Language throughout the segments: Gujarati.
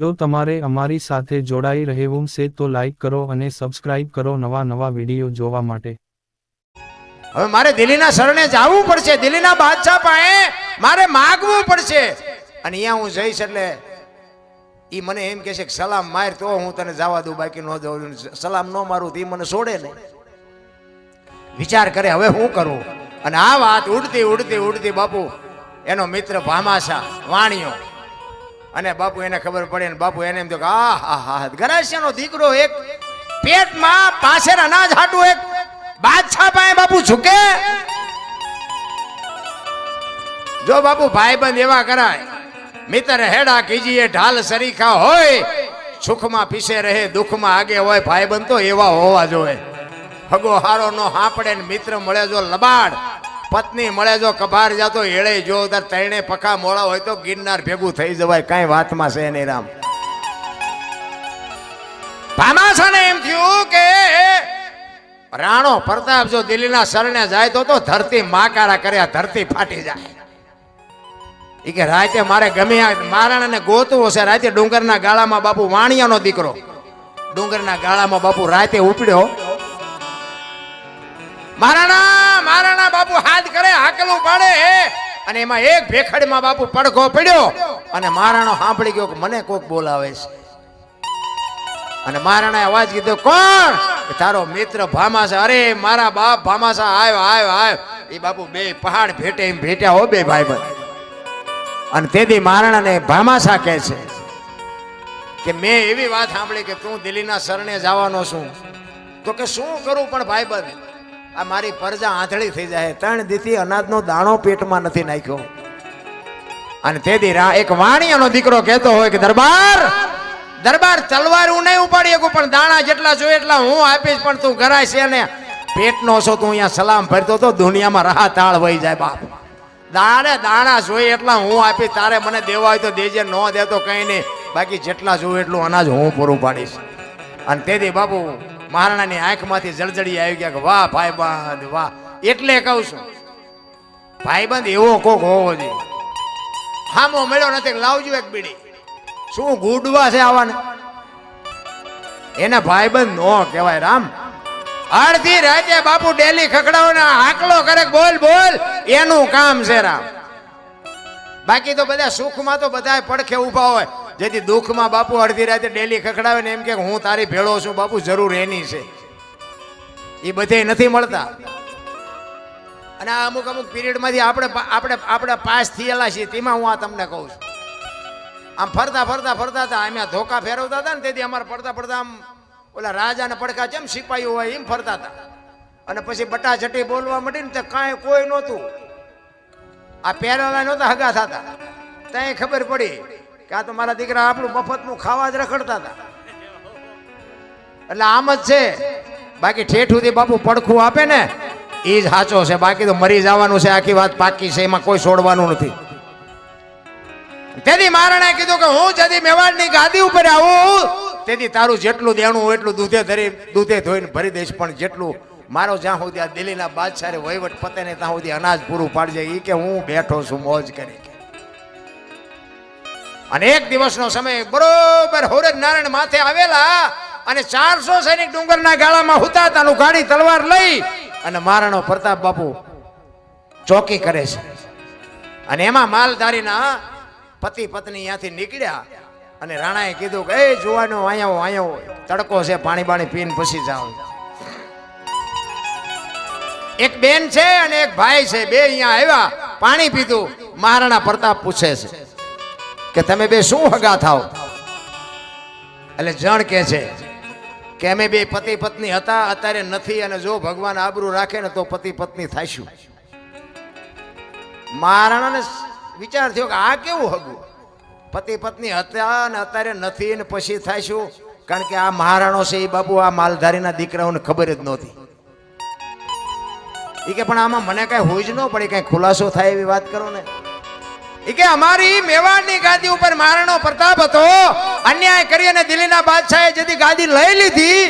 જો તમારે અમારી સાથે જોડાઈ રહેવું છે તો લાઈક કરો અને સબસ્ક્રાઇબ કરો નવા વિડીયો જોવા માટે। હવે મારે દિલ્હીના શરણે જવું પડશે, દિલ્હીના બાદશાહ પાસે મારે માગવું પડશે। અને અહીંયા હું જઈશ એટલે ઈ મને એમ કહે છે કે સલામ માર તો હું તને જવા દઉં, બાકી ન જવું। સલામ ન મારું તો ઈ મને છોડે ને। વિચાર કરે હવે હું કરું। અને આ વાત ઉડતી ઉડતી ઉડતી બાપુ એનો મિત્ર ભામાશા વાણિયો અને બાપુ એને ખબર પડે ને બાપુ એને એમ તો આ ગરાસિયાનો દીકરો એક પેટમાં પાછળ અનાજ હાટું એક બાદશાહ પાસે બાપુ ઝૂકે। જો બાપુ ભાઈબંધ એવા કરાય, મિત્ર હેડા કીજીએ ઢાલ સરીખા હોય, સુખમાં પીછે રહે દુઃખમાં આગે હોય। ભાઈબંધ તો એવા હોવા જોઈએ। હગો હારો નો હાંપડે ને મિત્ર મળે જો લબાડ, પત્ની મળે જો કબાર જાતો એળે જો તાર તૈણે પખા મોળા હોય તો ગિરનાર ભેગું થઈ જવાય। કઈ વાતમાં છે નહીં રામ। ભામાશાને એમ થયું કે રાણો પ્રતાપ જો દિલ્હીના શરણે જાય તો ધરતી માકારા કર્યા, ધરતી ફાટી જાય। ઈ કે રાતે મારે ગમે મારાને ગોતવો છે। રાતે ડુંગરના ગાળામાં બાપુ વાણિયાનો દીકરો ડુંગરના ગાળામાં બાપુ રાતે ઉપડ્યો। મારાના બાપુ હાથ કરે હાકલું પાડે અને એમાં એક ભેખડીમાં બાપુ પડઘો પડ્યો અને મારાનો સાંભળી ગયો કે મને કોક બોલાવે છે। અને મારાને અવાજ કીધો કોણ? તારો મિત્ર ભામાશા। અરે મારા બાપ ભામાશા આવ્યો આવ્યો આવ્યો। એ બાપુ બે પહાડ ભેટે એમ ભેટ્યા હો બે ભાઈબંધ। અને તેથી મારાને ભામાશા કહે છે કે મેં એવી વાત સાંભળી કે તું દિલ્હીના શરણે જવાનો છું, તો કે શું કરું પણ ભાઈબંધ આ મારી પરજા આંધળી થઈ જાય। 3 દીથી અનાજનો દાણો પેટમાં નથી નાખ્યો। અને તેથી એક વાણિયાનો દીકરો કહેતો હોય કે દરબાર તલવાર હું નહીં ઉપાડી શકું, પણ દાણા જેટલા જોઈએ એટલા હું આપીશ, પણ તું ગરાય છે ને પેટનો છો, તું અહીંયા સલામ ભરતો તો દુનિયામાં રાહ તાળ વહી જાય બાપ। દાણા જોઈએ એટલા હું આપીશ, તારે મને દેવા હોય તો દેજે, ન દે તો કઈ નહીં, બાકી જેટલા જોઈએ એટલું અનાજ હું પૂરું પાડીશ। અને તેથી બાપુ મહારાણાની આંખમાંથી જળજળી આવી ગયા કે વાહ ભાઈબંધ વાહ। એટલે કહું છું ભાઈબંધ એવો કોક હોવો જોઈએ। હામો મળ્યો નથી, લાવજો એક બીડી। શું ગુડવા છે આવાને? એને ભાઈબંધ નો કહેવાય રામ। અડધી રાતે બાપુ ડેલી ખખડાવો હાકલો કરે બોલ બોલ, એનું કામ છે રામ। બાકી તો બધા સુખમાં તો બધા પડખે ઉભા હોય, જેથી દુઃખમાં બાપુ અડધી રાતે ડેલી ખખડાવે ને એમ કે હું તારી ભેળો છું બાપુ, જરૂર એની છે। એ બધે નથી મળતા। અને આ અમુક પીરિયડમાંથી આપણે પાસ થયેલા છીએ, તેમાં હું આ તમને કહું છું। આમ ફરતા હતા, અમે ધોકા ફેરવતા હતા ને તેથી અમારે પડતા આમ ઓલા રાજાને પડખા જેમ સિપાહીઓ હોય એમ ફરતા હતા। અને પછી બટાચટી બોલવા માંડી ને તો કાંઈ કોઈ નહોતું, આ પહેરેલા નહોતા હગા થતા। ત્યાં ખબર પડી કે આ તો મારા દીકરા આપણું મફતનું ખાવા જ રખડતા હતા। એટલે આમ જ છે। બાકી ઠેઠુંથી બાપુ પડખું આપે ને એ જ સાચો છે, બાકી તો મરી જવાનું છે। આખી વાત પાકી છે, એમાં કોઈ છોડવાનું નથી। તેથી મહારાણાએ કીધું કે હું જદી મેવાડની ગાદી ઉપર આવું તેથી તારું જેટલું દેણું હોય એટલું દૂધે ધોઈને ભરી દઈશ, પણ જેટલું મારો જ્યાં સુધી આ દિલ્હીના બાદશાહે વહીવટ પતે ને ત્યાં સુધી અનાજ પૂરું પાડજે। એ કે હું બેઠો છું મોજ કરી। અને એક દિવસનો સમય બરોબર હોરજ નારાયણ માથે આવેલા અને 400 સૈનિક ડુંગરના ગાળામાં હુતાતાનું ગાડી તલવાર લઈ અને મહારાણો પ્રતાપ બાપુ ચોકી કરે છે। અને એમાં માલધારીના પતિ પત્ની ત્યાંથી નીકળ્યા અને રાણાએ કીધું કે એ જુવાનો આયો તડકો છે, પાણી બાણી પીને પછી જાઓ। એક બેન છે અને એક ભાઈ છે, બે અહીંયા આવ્યા, પાણી પીધું। મહારાણા પ્રતાપ પૂછે છે કે તમે બે શું હગા થાવ? એટલે જણ કે છે કે અમે બે પતિ પત્ની હતા, અત્યારે નથી, અને જો ભગવાન આબરૂ રાખે ને તો પતિ પત્ની થાશું। મહારાણાને વિચાર થયો કે આ કેવું હગું? પતિ પત્ની હતા ને અત્યારે નથી ને પછી થાશું? કારણ કે આ મહારાણો છે એ બાપુ આ માલધારીના દીકરાઓને ખબર જ નહોતી। એ કે પણ આમાં મને કઈ હોય જ ન પડે, કઈ ખુલાસો થાય એવી વાત કરો ને। એ કે અમારી મેવાડની ગાદી ઉપર મહારાણો પ્રતાપ હતો, અન્યાય કરી અને દિલ્હીના બાદશાહે જેથી ગાદી લઈ લીધી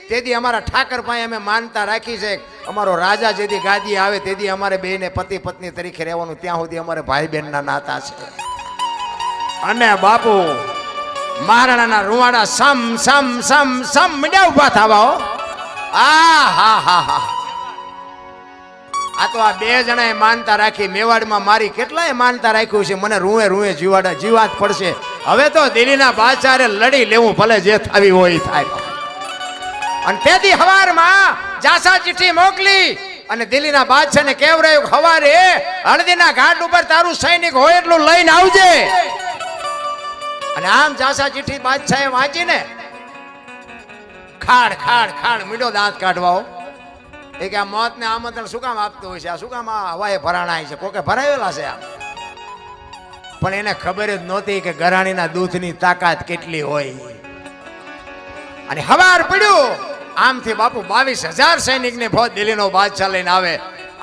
તેથી અમારા ઠાકર પાસે અમે માનતા રાખી છે। અમારો રાજા જેથી ગાદી આવે તેથી અમારે બેને પતિ પત્ની તરીકે રહેવાનું, ત્યાં સુધી અમારે ભાઈ બહેનના નાતા છે। અને બાપુ મહારાણાના રૂવાડા સમ સમ સમ સમ મીડ્યા ઉભા થવા હો. હા હા હા આ તો આ બે જણાએ માનતા રાખી. મેવાડમાં મારી કેટલાય માનતા રાખ્યું છે મને રૂએ રૂએ જીવાત પડશે. હવે તો દિલ્હીના બાદશાહે લડી લેવું, ભલે જે થાવી હોય એ થાય. અને તેથી હવારમાં જાસા ચિઠ્ઠી મોકલી અને દિલ્હીના બાદશાહને કહેવરાયું હવારે હળદીના ઘાટ ઉપર તારું સૈનિક હોય એટલું લઈને આવજે. અને આમ જાસા ચિઠ્ઠી બાદશાહે વાંચીને ખાડ ખાડ ખાડ મીઠો દાંત કાઢવાઓ. એ કે આ મોતને આમંત્રણ શું કામ આપતું હોય છે, આ શું કામ આ હવાએ ભરાણા છે, કોકે ભરાવેલા છે આ. પણ એને ખબર જ નહોતી કે ગરાણીના દૂધની તાકાત કેટલી હોય. અને હવાર પડ્યું આમથી બાપુ 22,000 સૈનિકને ફોજ દિલ્હીનો બાદશાહ લઈને આવે.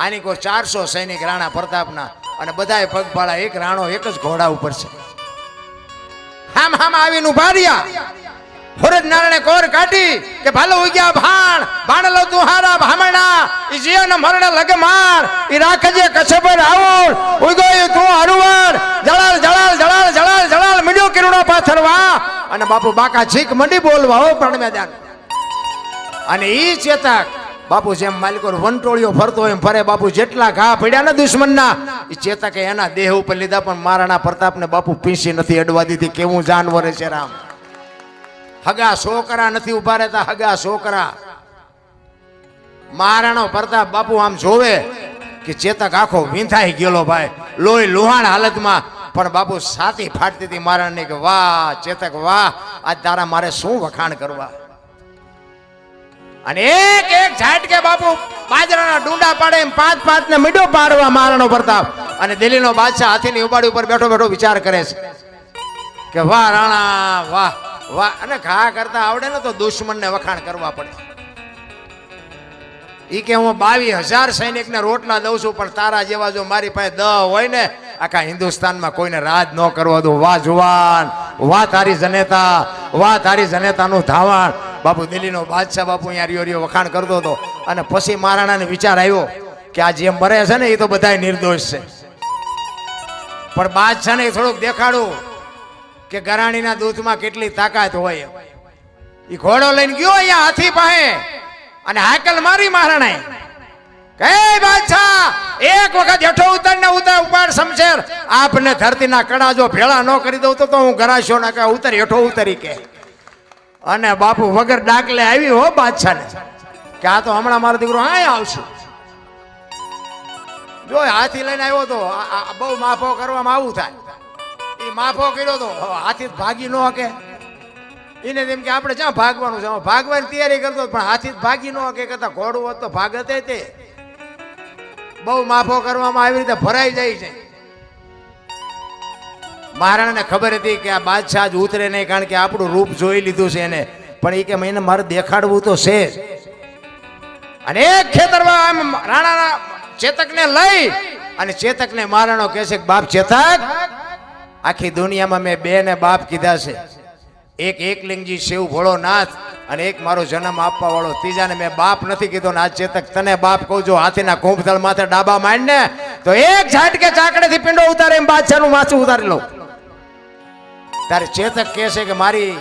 આની કોઈ 400 સૈનિક રાણા પ્રતાપના, અને બધાએ પગપાળા. એક રાણો એક જ ઘોડા ઉપર છે. હામ હામ આવીને ઉભા રહ્યા. ફરજ નારાયણે કોર કાઢી કે ભાલો ઉગ્યા ભાણ ભાણલો તું હારા ભામણા ઈ જીવન મરણ લગમાર ઈ રાખજે કચ્છ આવું ઉગોય તું હરવર જળાલ જળાલ જળાલ જળાલ જળાલ મીડ્યો કિરણો પાથરવા. અને બાપુ બાકા છીક મંડી બોલવા હો પણ મેદાન. અને ઈ ચેતક બાપુ જેમ માલિકો વંટોળીઓ ફરતો હોય એમ ફરે. બાપુ જેટલા ઘા પડ્યા ને દુશ્મનના એ ચેતકે એના દેહ ઉપર લીધા, પણ મહારાણા પ્રતાપને બાપુ પીંસી નથી અડવા દીધી. કેવું જાનવર છે રામ. હગા છોકરા નથી ઉભા રહેતા, હગા છોકરા. મહારાણો પ્રતાપ બાપુ આમ જોવે કે ચેતક આખો વિંધાઈ ગયેલો ભાઈ, લોહી લુહાણ હાલતમાં. પણ બાપુ છાતી ફાટતી હતી મહારાણની કે વાહ ચેતક વાહ, આજ તારા મારે શું વખાણ કરવા. અને એક એક ઝાટકે બાપુ બાજરાના ડુંડા પાડે એમ 5-5 ને મીડો પાડવા મહારાણો પ્રતાપ. અને દિલ્હીનો બાદશાહ હાથીની ઉપાડી ઉપર બેઠો બેઠો વિચાર કરે છે કે વાહ રાણા વાહ વાહ. અને ઘા કરતા આવડે ને તો દુશ્મનને વખાણ કરવા પડે. ઈ કે હું 22,000 સૈનિકને રોટલા દઉં છું, પણ તારા જેવા જો મારી પાસે 10 હોય ને આખા હિન્દુસ્તાનમાં કોઈને રાજ ન કરવા દઉં. વાહ જુવાન, વાહ તારી જનેતા, વાહ તારી જનેતાનું ધાવણ. બાપુ દિલ્હીનો બાદશાહ બાપુ અહીંયા રિયો રિયો વખાણ કરતો હતો. અને પછી મહારાણાને વિચાર આવ્યો કે આ જે મરે છે ને એ તો બધા નિર્દોષ છે, પણ બાદશાહને થોડુંક દેખાડું કે ગરાણીના દૂધમાં કેટલી તાકાત હોય. એ ઘોડો લઈને ગયો અહીંયા હાથી પાસે અને હાકલ મારી મહારાણાએ કે બાદશાહ એક વખત હેઠો ઉતાર ને ઉપાડ શમશેર. આપને ધરતીના કડા જો ભેળા ન કરી દઉં તો હું ગરાશો ના કે ઉતર હેઠો ઉતરી કે. અને બાપુ વગર ડાકલે આવી હો બાદશાહને કે આ તો હમણાં મારો દીકરો આય આવશે. જો હાથી લઈને આવ્યો તો બહુ માફો કરવામાં આવું થાય. એ માફો કર્યો તો હાથી ભાગી ન હકે. એને તેમ કે આપણે ક્યાં ભાગવાનું છે, ભાગવાની તૈયારી કરતો પણ હાથી ભાગી ન હકે. કરતા ઘોડું હોત તો ભાગતે તે. બહુ માફો કરવામાં આવી રીતે ભરાઈ જાય છે. મહારાણાને ખબર હતી કે આ બાદશાહ જ ઉતરે નહીં, કારણ કે આપણું રૂપ જોઈ લીધું છે એને. પણ એ કે એને મારે દેખાડવું તો છે. અને એક ખેતરમાં રાણાના ચેતકને લઈ અને ચેતકને મહારાણો કહે છે કે બાપ ચેતક, આખી દુનિયામાં મેં 2 ને બાપ કીધા છે. એક એકલિંગજી શિવ ભોળોનાથ અને એક મારો જન્મ આપવા વાળો. ત્રીજાને મેં બાપ નથી કીધો. ને આ ચેતક તને બાપ કહું છું. હાથીના કુંભતળ માથે ડાબા માંડને તો એક ઝાટકે ચાકડેથી પિંડો ઉતારે એમ બાદશાહનું માથું ઉતારી લઉં. તારે ચેતક કહે છે કે મારી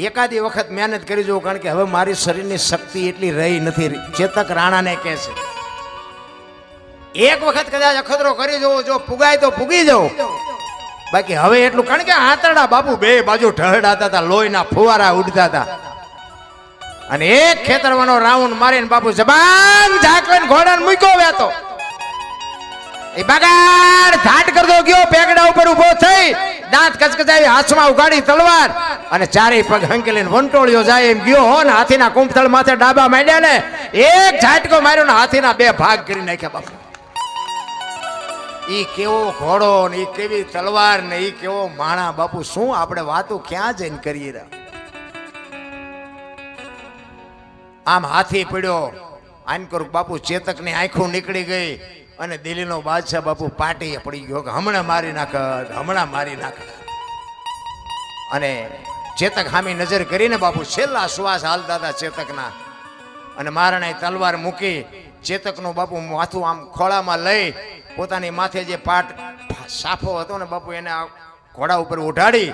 એકાદી વખત મહેનત કરી જોઉં, કારણ કે હવે મારી શરીરની શક્તિ એટલી રહી નથી. ચેતક રાણાને કહે છે એક વખત કદાચ અખતરો કરી જોવો, જો પુગાય તો પુગી જાઉં, બાકી હવે એટલું. કારણ કે આંતરડા બાપુ 2 બાજુ ઠહડાતા હતા, લોહીના ફુવારા ઉડતા હતા. અને એક ખેતરવાનો રાઉન્ડ મારીને બાપુ જબાન ઝાકવીને ઘોડાને મૂક્યો વેતો. એ બગાડ ધાટ કરતો ગયો, પેગડા ઉપર ઉભો થઈ, દાંત કચકચાવી, હાથમાં ઉગાડી તલવાર અને ચારેય પગ હંકેલીને વંટોળ્યો જાય એમ ગયો હો. ને હાથીના કુંભતળ માથે ડાબા માંડ્યા ને એક ઝાટકો માર્યો ને હાથીના 2 ભાગ કરી નાખ્યા બાપુ. ઈ કેવો ઘોડો ને ઈ કેવી તલવાર ને ઈ કેવો માણા. બાપુ શું આપણે વાતો ક્યાં જઈને કરીએ. આમ હાથી પડ્યો આન કરું બાપુ. ચેતકની આંખો નીકળી ગઈ અને દિલ્હીનો બાદશાહ બાપુ પાટીએ પડી ગયો કે હમણાં મારી નાખ, હમણાં મારી નાખ. અને ચેતક સામે નજર કરીને બાપુ છેલ્લા શ્વાસ હાલતા હતા ચેતકના. અને મહારાણાએ તલવાર મૂકી ચેતકનું બાપુ માથું આમ ખોળામાં લઈ પોતાની માથે જે પાટ સાફો હતો ને બાપુ એને ઘોડા ઉપર ઉઠાડી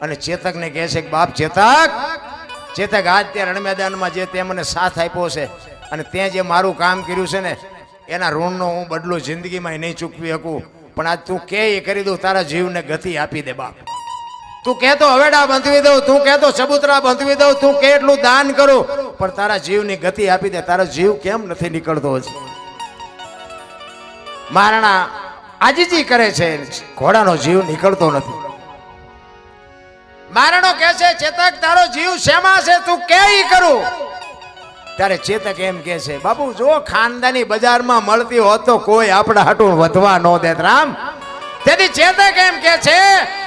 અને ચેતકને કહે છે કે બાપ ચેતક આજ તે રણ મેદાનમાં જે તે મને સાથ આપ્યો છે અને તે જે મારું કામ કર્યું છે ને એના ઋણનો હું બદલો જિંદગીમાં નહીં ચૂકવી શકું, પણ આજ તું કે એ કરી દઉં, તારા જીવને ગતિ આપી દે બાપ. તું કહેતો હવેડા બંધવી દઉં, તું કહેતો ચબૂતરા બંધવી દઉં, તું કે એટલું દાન કરું, પણ તારા જીવની ગતિ આપી દે. તારો જીવ કેમ નથી નીકળતો હજી? મહારાણા આજીજી કરે છે, ઘોડાનો જીવ નીકળતો નથી. મહારાણો કહે છે ચેતક તારો જીવ શેમાં છે, તું કે ઈ કરું. ત્યારે ચેતક એમ કે છે બાપુ જો ખાનદાની બજારમાં મળતી હોત તો કોઈ આપણા હાટું વધવા ન દેત રામ. તેથી ચેતક એમ કે છે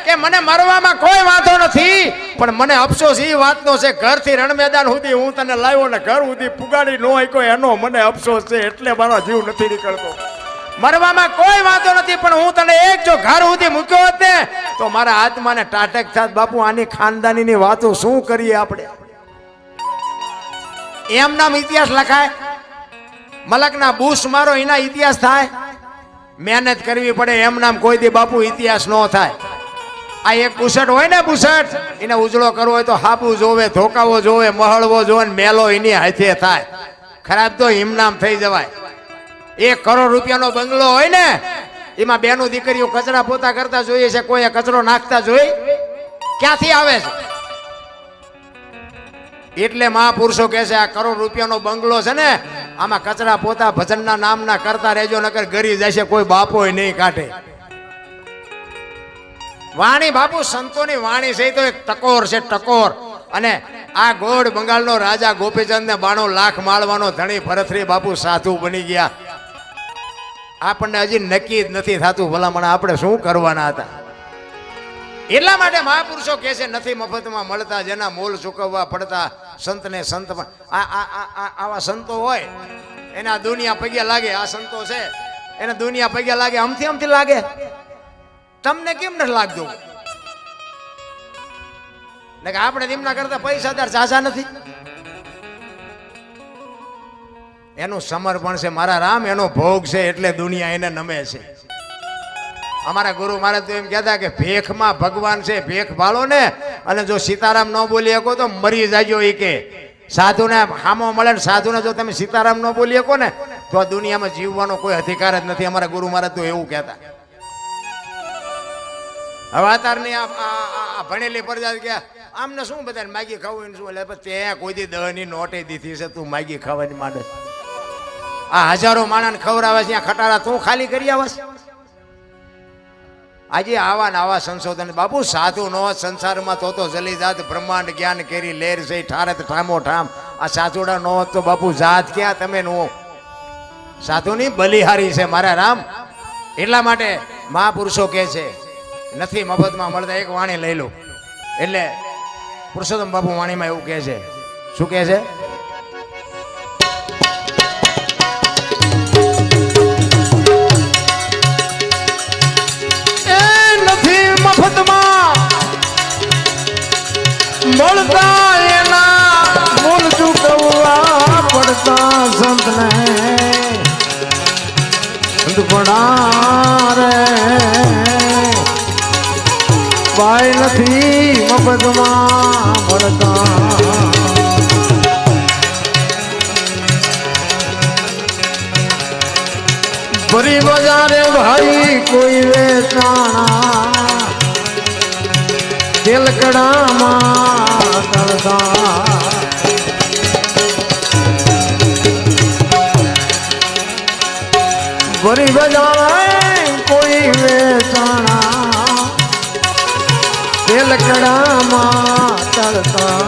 કે મને મરવામાં કોઈ વાંધો નથી, પણ મને અફસોસ એ વાતનો છે ઘરથી રણ મેદાન સુધી હું તને લાવ્યો ને ઘર સુધી પુગાડી ન શક્યો એનો મને અફસોસ છે, એટલે મારો જીવ નથી નીકળતો. મરવામાં કોઈ વાંધો નથી, પણ હું તને એક જો ઘર સુધી મૂક્યો હોત ને તો મારા આત્માને ટાટક થાત. બાપુ આની ખાનદાનીની વાતો શું કરીએ આપણે? એમ નામ ઇતિહાસ લખાય? મલકના બુશ મારો એના ઇતિહાસ થાય? મહેનત કરવી પડે, એમ નામ કોઈ દી બાપુ ઇતિહાસ ન થાય. આ એક બુસટ હોય ને, બુસટ એને ઉજળો કરવો હોય તો હાબુ જોવે, ધોકાવો જોવે, મહળવો જોવે, મેલો એની હાથે થાય. ખરાબ તો હિમનામ થઈ જવાય. 1 કરોડ રૂપિયાનો બંગલો હોય ને એમાં બેનું દીકરીઓ કચરા પોતા કરતા જોઈએ છે, કોઈ કચરો નાખતા જોઈ? ક્યાંથી આવે છે? એટલે મહાપુરુષો કહે છે આ કરોડ રૂપિયાનો બંગલો છે ને આમાં કચરા પોતા ભજનના નામના કરતા રહેજો, નકર ગરી જશે, કોઈ બાપો નહીં કાઢે. વાણી બાપુ સંતોની વાણી છે તો એક ટકોર છે, ટકોર. અને આ ગોળ બંગાળનો રાજા ગોપીચંદ ને 92 લાખ માળવાનો ધણી ભરતરી બાપુ સાધુ બની ગયા. આપણને હજી નક્કી જ નથી થતું ભલામણ આપણે શું કરવાના હતા. એટલા માટે મહાપુરુષો કહે છે નથી મફતમાં મળતા, જેના મોલ ચૂકવવા પડતા. સંતને સંત આવા સંતો હોય એના દુનિયા પગ્યા લાગે. આ સંતો છે એને દુનિયા પગ્યા લાગે, અમથી લાગે. તમને કેમ નથી લાગતું? આપણે એમના કરતા પૈસાદાર ચાચા નથી. એનું સમર્પણ છે મારા રામ, એનો ભોગ છે એટલે દુનિયા એને નમે છે. અમારા ગુરુ મહારાજ તો એમ કહેતા કે ભેખમાં ભગવાન છે, ભેખ ભાળો ને અને જો સીતારામ ન બોલી શકો તો મરી જાજો. એ કે સાધુને હામો મળે ને સાધુને જો તમે સીતારામ ન બોલી શકો ને તો આ દુનિયામાં જીવવાનો કોઈ અધિકાર જ નથી. અમારા ગુરુ મહારાજ તો એવું કહેતા. હવે અત્યારની આ ભણેલી પ્રજા કે આમને શું બધાને માગી ખાવું શું, એટલે ત્યાં કોઈ દી 10ની નોટે દીધી છે, તું માગી ખાવાની માંડે. આ હજારો માણસને ખવડાવે છે, ત્યાં ખટારા તું ખાલી કરી આવે. આજે આવા ને આવા સંશોધન બાપુ સાધુ નો સંસારમાં તો જલી જાત બ્રહ્માંડ જ્ઞાન કેરી લેર છે ઠારત ઠામો ઠામ. આ સાધુડા નો તો બાપુ જાત ક્યાં તમે નો. સાધુની બલિહારી છે મારા રામ. એટલા માટે મહાપુરુષો કહે છે નથી મફતમાં મળતા. એક વાણી લઈ લો એટલે પુરુષોત્તમ બાપુ વાણીમાં એવું કહે છે. શું કહે છે? મળતા એના મૂળ ચૂકવવા પડતા સંતને પડા રે ભાઈ નથી મફતમાં મળતા. ફરી બજારે ભાઈ કોઈ વેચાણા તેલકડામાં તળતા. ફરી બજારે કોઈ વેચાણા તેલકડામાં તળતા.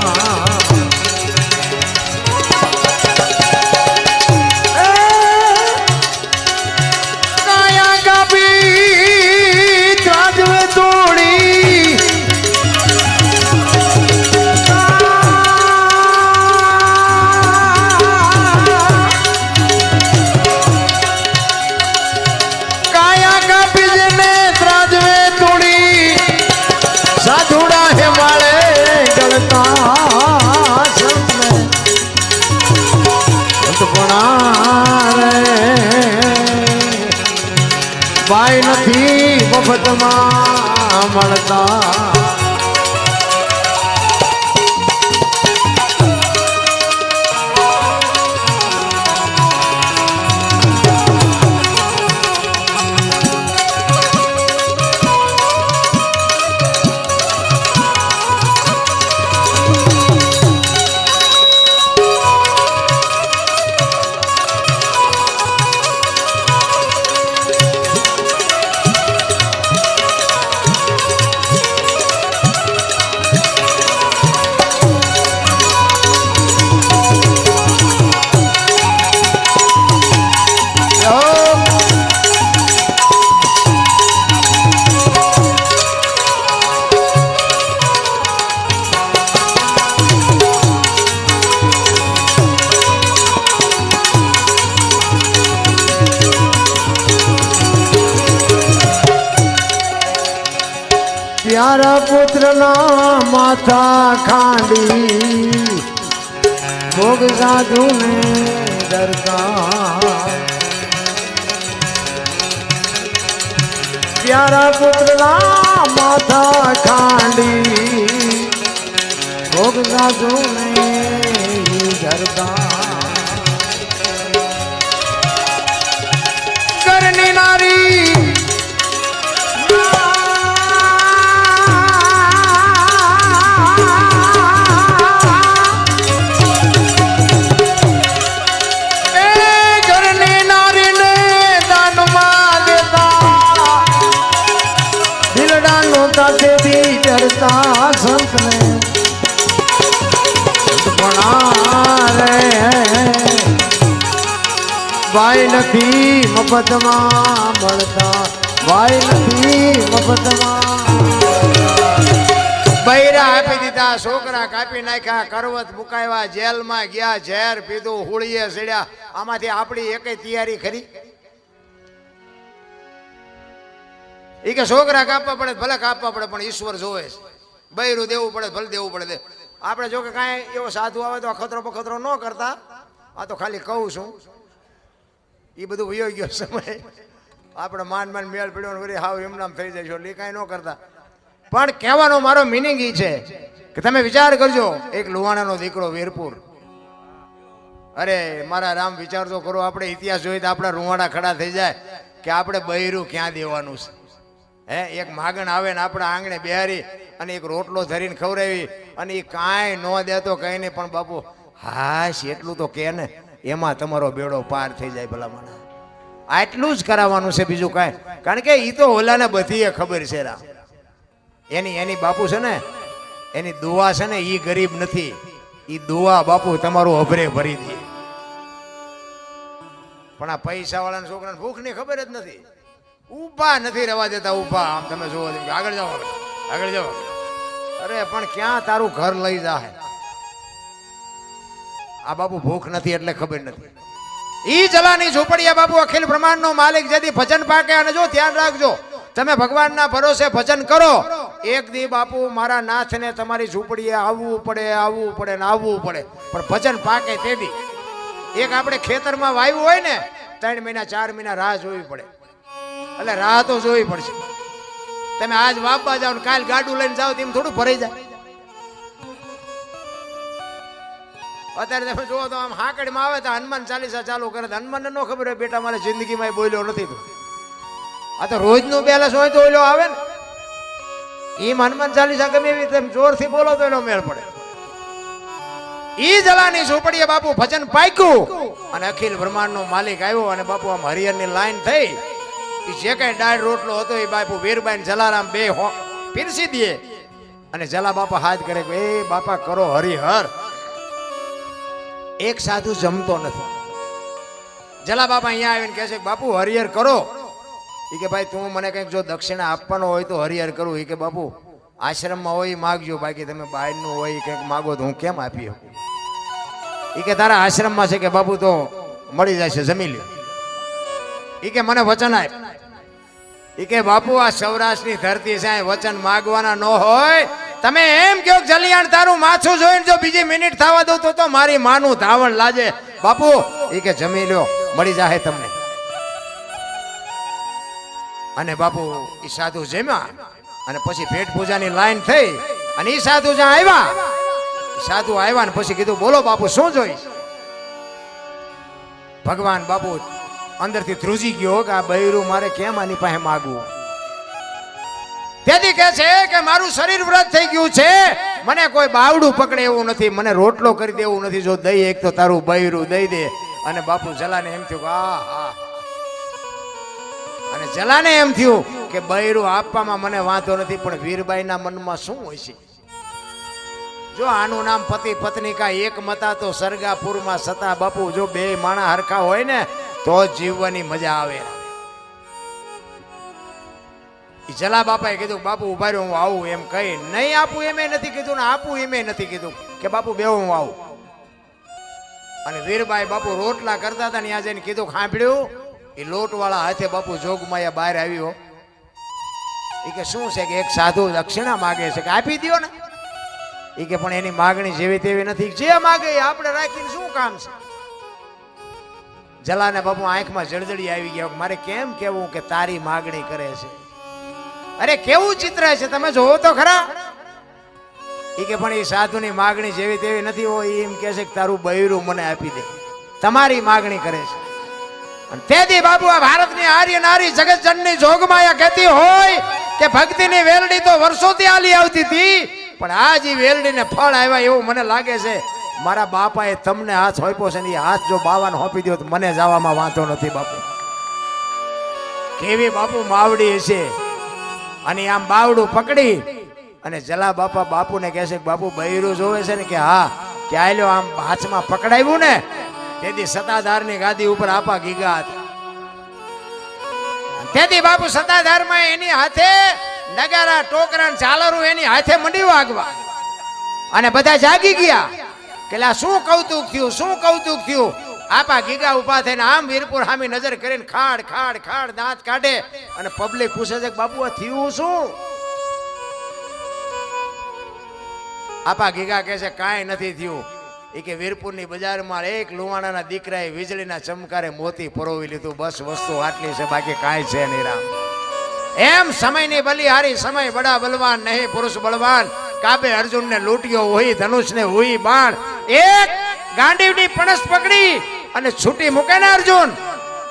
ભાઈ નથી મફતમાં મળતા. પ્યારા પુત્રના માથા ખાંડી ભોગ સાધુ ને દરકાર પ્યારા પુત્રના માથા ખાંડી ભોગ સાધુ ને દરકાર કરની નારી ડરતા સંતને ભાઈ નથી મફતમાં મળતા ભાઈ નથી મફતમાં બૈરા આપી દીધા છોકરા કાપી નાખ્યા કરવત મુકાવ્યા જેલમાં ગયા ઝેર પીધું હોળીએ સડ્યા આમાંથી આપણી એકે તૈયારી ખરી એ કે છોકરા કાપવા પડે ભલે કાપવા પડે પણ ઈશ્વર જોવે છે બૈરું દેવું પડે ભલે દેવું પડે આપણે જો કે કાંઈ એવો સાધુ આવે તો ખતરો પખતરો ન કરતા આ તો ખાલી કહું છું એ બધું વયો ગયો સમય આપણે માન મેળ પડ્યો વળી હાવ એમનામ થઈ જાય એટલે એ કાંઈ ન કરતા પણ કહેવાનો મારો મિનિંગ એ છે કે તમે વિચાર કરજો એક લુહાણાનો દીકરો વીરપુર અરે મારા રામ વિચાર તો કરો આપણે ઇતિહાસ જોઈએ તો આપણા રૂવાડા ખડા થઈ જાય કે આપણે બૈરું ક્યાં દેવાનું છે હે એક માગણ આવે ને આપણા આંગણે બેહારી અને એક રોટલો ધરીને ખવડાવી અને એ કાંઈ ન દેતો કંઈ નહીં પણ બાપુ હાશ એટલું તો કે ને એમાં તમારો બેડો પાર થઈ જાય ભલા મને આટલું જ કરાવવાનું છે બીજું કાંઈ કારણ કે એ તો ઓલાને બધી ખબર છે રા એની બાપુ છે ને એની દુઆ છે ને એ ગરીબ નથી એ દુઆ બાપુ તમારું અભરે ભરી દે પણ આ પૈસા વાળાના છોકરાને ભૂખની ખબર જ નથી ઊભા નથી રહેવા દેતા ઊભા આમ તમે જોવો આગળ જાઓ આગળ જાઓ અરે પણ ક્યાં તારું ઘર લઈ જાય આ બાપુ ભૂખ નથી એટલે ખબર નથી ઈ જલાની ઝૂંપડિયા બાપુ અખિલ બ્રહ્માંડનો માલિક જેથી ભજન પાકે અને જો ધ્યાન રાખજો તમે ભગવાનના ભરોસે ભજન કરો એક દી બાપુ મારા નાથને તમારી ઝૂંપડીએ આવવું પડે ને આવવું પડે પણ ભજન પાકે તેથી એક આપણે ખેતરમાં વાવ્યું હોય ને 3 મહિના 4 મહિના રાહ જોવી પડે એટલે રાહ તો જોવી પડશે તમે આજ વાપવા જાઓ ને કાલ ગાડું લઈને જાઓ તેમ થોડું ભરાઈ જાય અત્યારે તમે જુઓ તો આમ હાકડીમાં આવે તો હનુમાન ચાલીસા ચાલુ કરે હનુમાનને ન ખબર હોય બેટા મારે જિંદગીમાં બોલ્યો નથી તું આ તો રોજનું બેલેન્સ હોય તો ઓલો આવે ને એમ હનુમાન ચાલીસા ગમે એવી તમે જોરથી બોલો તો એનો મેળ પડે ઈ જલાની ઝૂંપડીએ બાપુ ભજન પાક્યું અને અખિલ બ્રહ્માંડનો માલિક આવ્યો અને બાપુ આમ હરિહરની લાઈન થઈ જે કઈ દાળ રોટલો હતો એ બાપુ વીરબાઈ જલારામ બે પીરસી દે અને જલા બાપા હાથ કરે એ બાપા કરો હરિહર એક સાધુ જમતો નથી જલા બાપા અહીંયા આવીને કહે છે બાપુ હરિહર કરો એ કે ભાઈ તું મને કંઈક જો દક્ષિણા આપવાનો હોય તો હરિહર કરું એ કે બાપુ આશ્રમમાં હોય માગજો બાકી તમે બહારનું હોય કંઈક માગો તો હું કેમ આપી શકું એ કે તારા આશ્રમમાં છે કે બાપુ તો મળી જશે જમી લે એ કે મને વચન આપ એ કે બાપુ આ સૌરાષ્ટ્રની ધરતી છે વચન માગવાના ન હોય તમે એમ કહો જલિયાણ તારું માથું જોઈને જો બીજી મિનિટ થવા દઉં તો મારી માનું ધાવણ લાજે બાપુ એ કે જમી લ્યો મળી જાહે તમને અને બાપુ એ સાધુ જમ્યા અને પછી પેટ પૂજાની લાઈન થઈ અને એ સાધુ જ્યાં આવ્યા ને પછી કીધું બોલો બાપુ શું જોઈશ ભગવાન બાપુ અંદરથી ધ્રુજી ગયો કે આ બૈરું મારે કેમ આની પાસે માગવું તેથી કહે છે કે મારું શરીર વ્રત થઈ ગયું છે મને કોઈ બાવડું પકડે એવું નથી મને રોટલો કરી દેવું નથી જો દઈ એક તો તારું બૈરું દઈ દે અને બાપુ જલાને એમ થયું કે આ અને જલાને એમ થયું કે બૈરું આપવામાં મને વાંધો નથી પણ વીરબાઈના મનમાં શું હોય છે જો આનું નામ પતિ પત્ની કા એક મતા તો સરગાપુરમાં સતા બાપુ જો બે માણા હરખા હોય ને તો જીવવાની મજા આવે જલા બાપાએ કીધું બાપુ ઉભા રહ્યો હું આવું એમ કહી નહીં આપું એમ નથી કીધું ને આપું એમ નથી કીધું કે બાપુ બે હું આવું અને વીરબાઈ બાપુ રોટલા કરતા હતા ને ત્યાં જઈને કીધું સાંભળ્યું એ લોટ વાળા હાથે બાપુ જોગમાયા બહાર આવ્યો એ એ કે શું છે કે એક સાધુ દક્ષિણા માગે છે કે આપી દ્યો ને. એ કે પણ એની માગણી જેવી તેવી નથી, જે માગે એ આપણે રાખીને શું કામ છે. જલાને બાપુ આંખમાં જળજળી આવી ગયા, મારે કેમ કેવું કે તારી માગણી કરે છે. અરે કેવું ચિત્ર છે તમે જોવો તો ખરા. એ કે પણ એ સાધુની માગણી જેવી તેવી નથી હોય, એમ કે છે કે તારું બૈરું મને આપી દે, તમારી માગણી કરે છે. અને તેથી બાપુ આ ભારતની આર્ય નારી જગત જનની જોગમાયા કહેતી હોય કે ભક્તિની વેલડી તો વર્ષોથી આલી આવતી હતી, પણ આજ એ વેલડીને ફળ આવ્યા એવું મને લાગે છે. મારા બાપાએ તમને હાથ હોપ્યો છે ને એ હાથ જો બાવાને હોપી દો તો મને જવામાં વાંધો નથી બાપુ. કેવી બાપુ માવડી હશે. અને આમ બાવડું પકડી અને જલા બાપા બાપુને કહે છે કે બાપુ બૈરું જોવે છે ને કે હા, કે આલ્યો આમ હાથમાં પકડાવ્યું ને તેથી સત્તાધારની ગાદી ઉપર આપા ગીગા હતા. તેથી બાપુ સત્તાધારમાં એની હાથે નગારા ટોકરા ઝાલરું એની હાથે મંડી વાગવા અને બધા જાગી ગયા કે લા શું કૌતુક થયું, શું કૌતુક થયું. આપા ગીગા ઉભા થઈને આમ વીરપુર સામે નજર કરીને ખાડ ખાડ ખાડ દાંત કાઢે અને પબ્લિક પૂછે છે કે બાપુ આ થયું શું. આપા ગીગા કહે છે કાંઈ નથી થયું. એ કે વીરપુરની બજારમાં એક લુવાણાના દીકરાએ વીજળીના ચમકારે મોતી પરોવી લીધું, બસ વસ્તુ આટલી છે, બાકી કાંઈ છે નહીં રામ. એમ સમયની બલિહારી સમય બડા બલવાન નહીં પુરુષ બળવાન, કાબે અર્જુનને લૂંટ્યો હોય ધનુષને હોય બાણ, એક ગાંડીવની પણસ પકડી અને છૂટી મૂકે ને અર્જુન.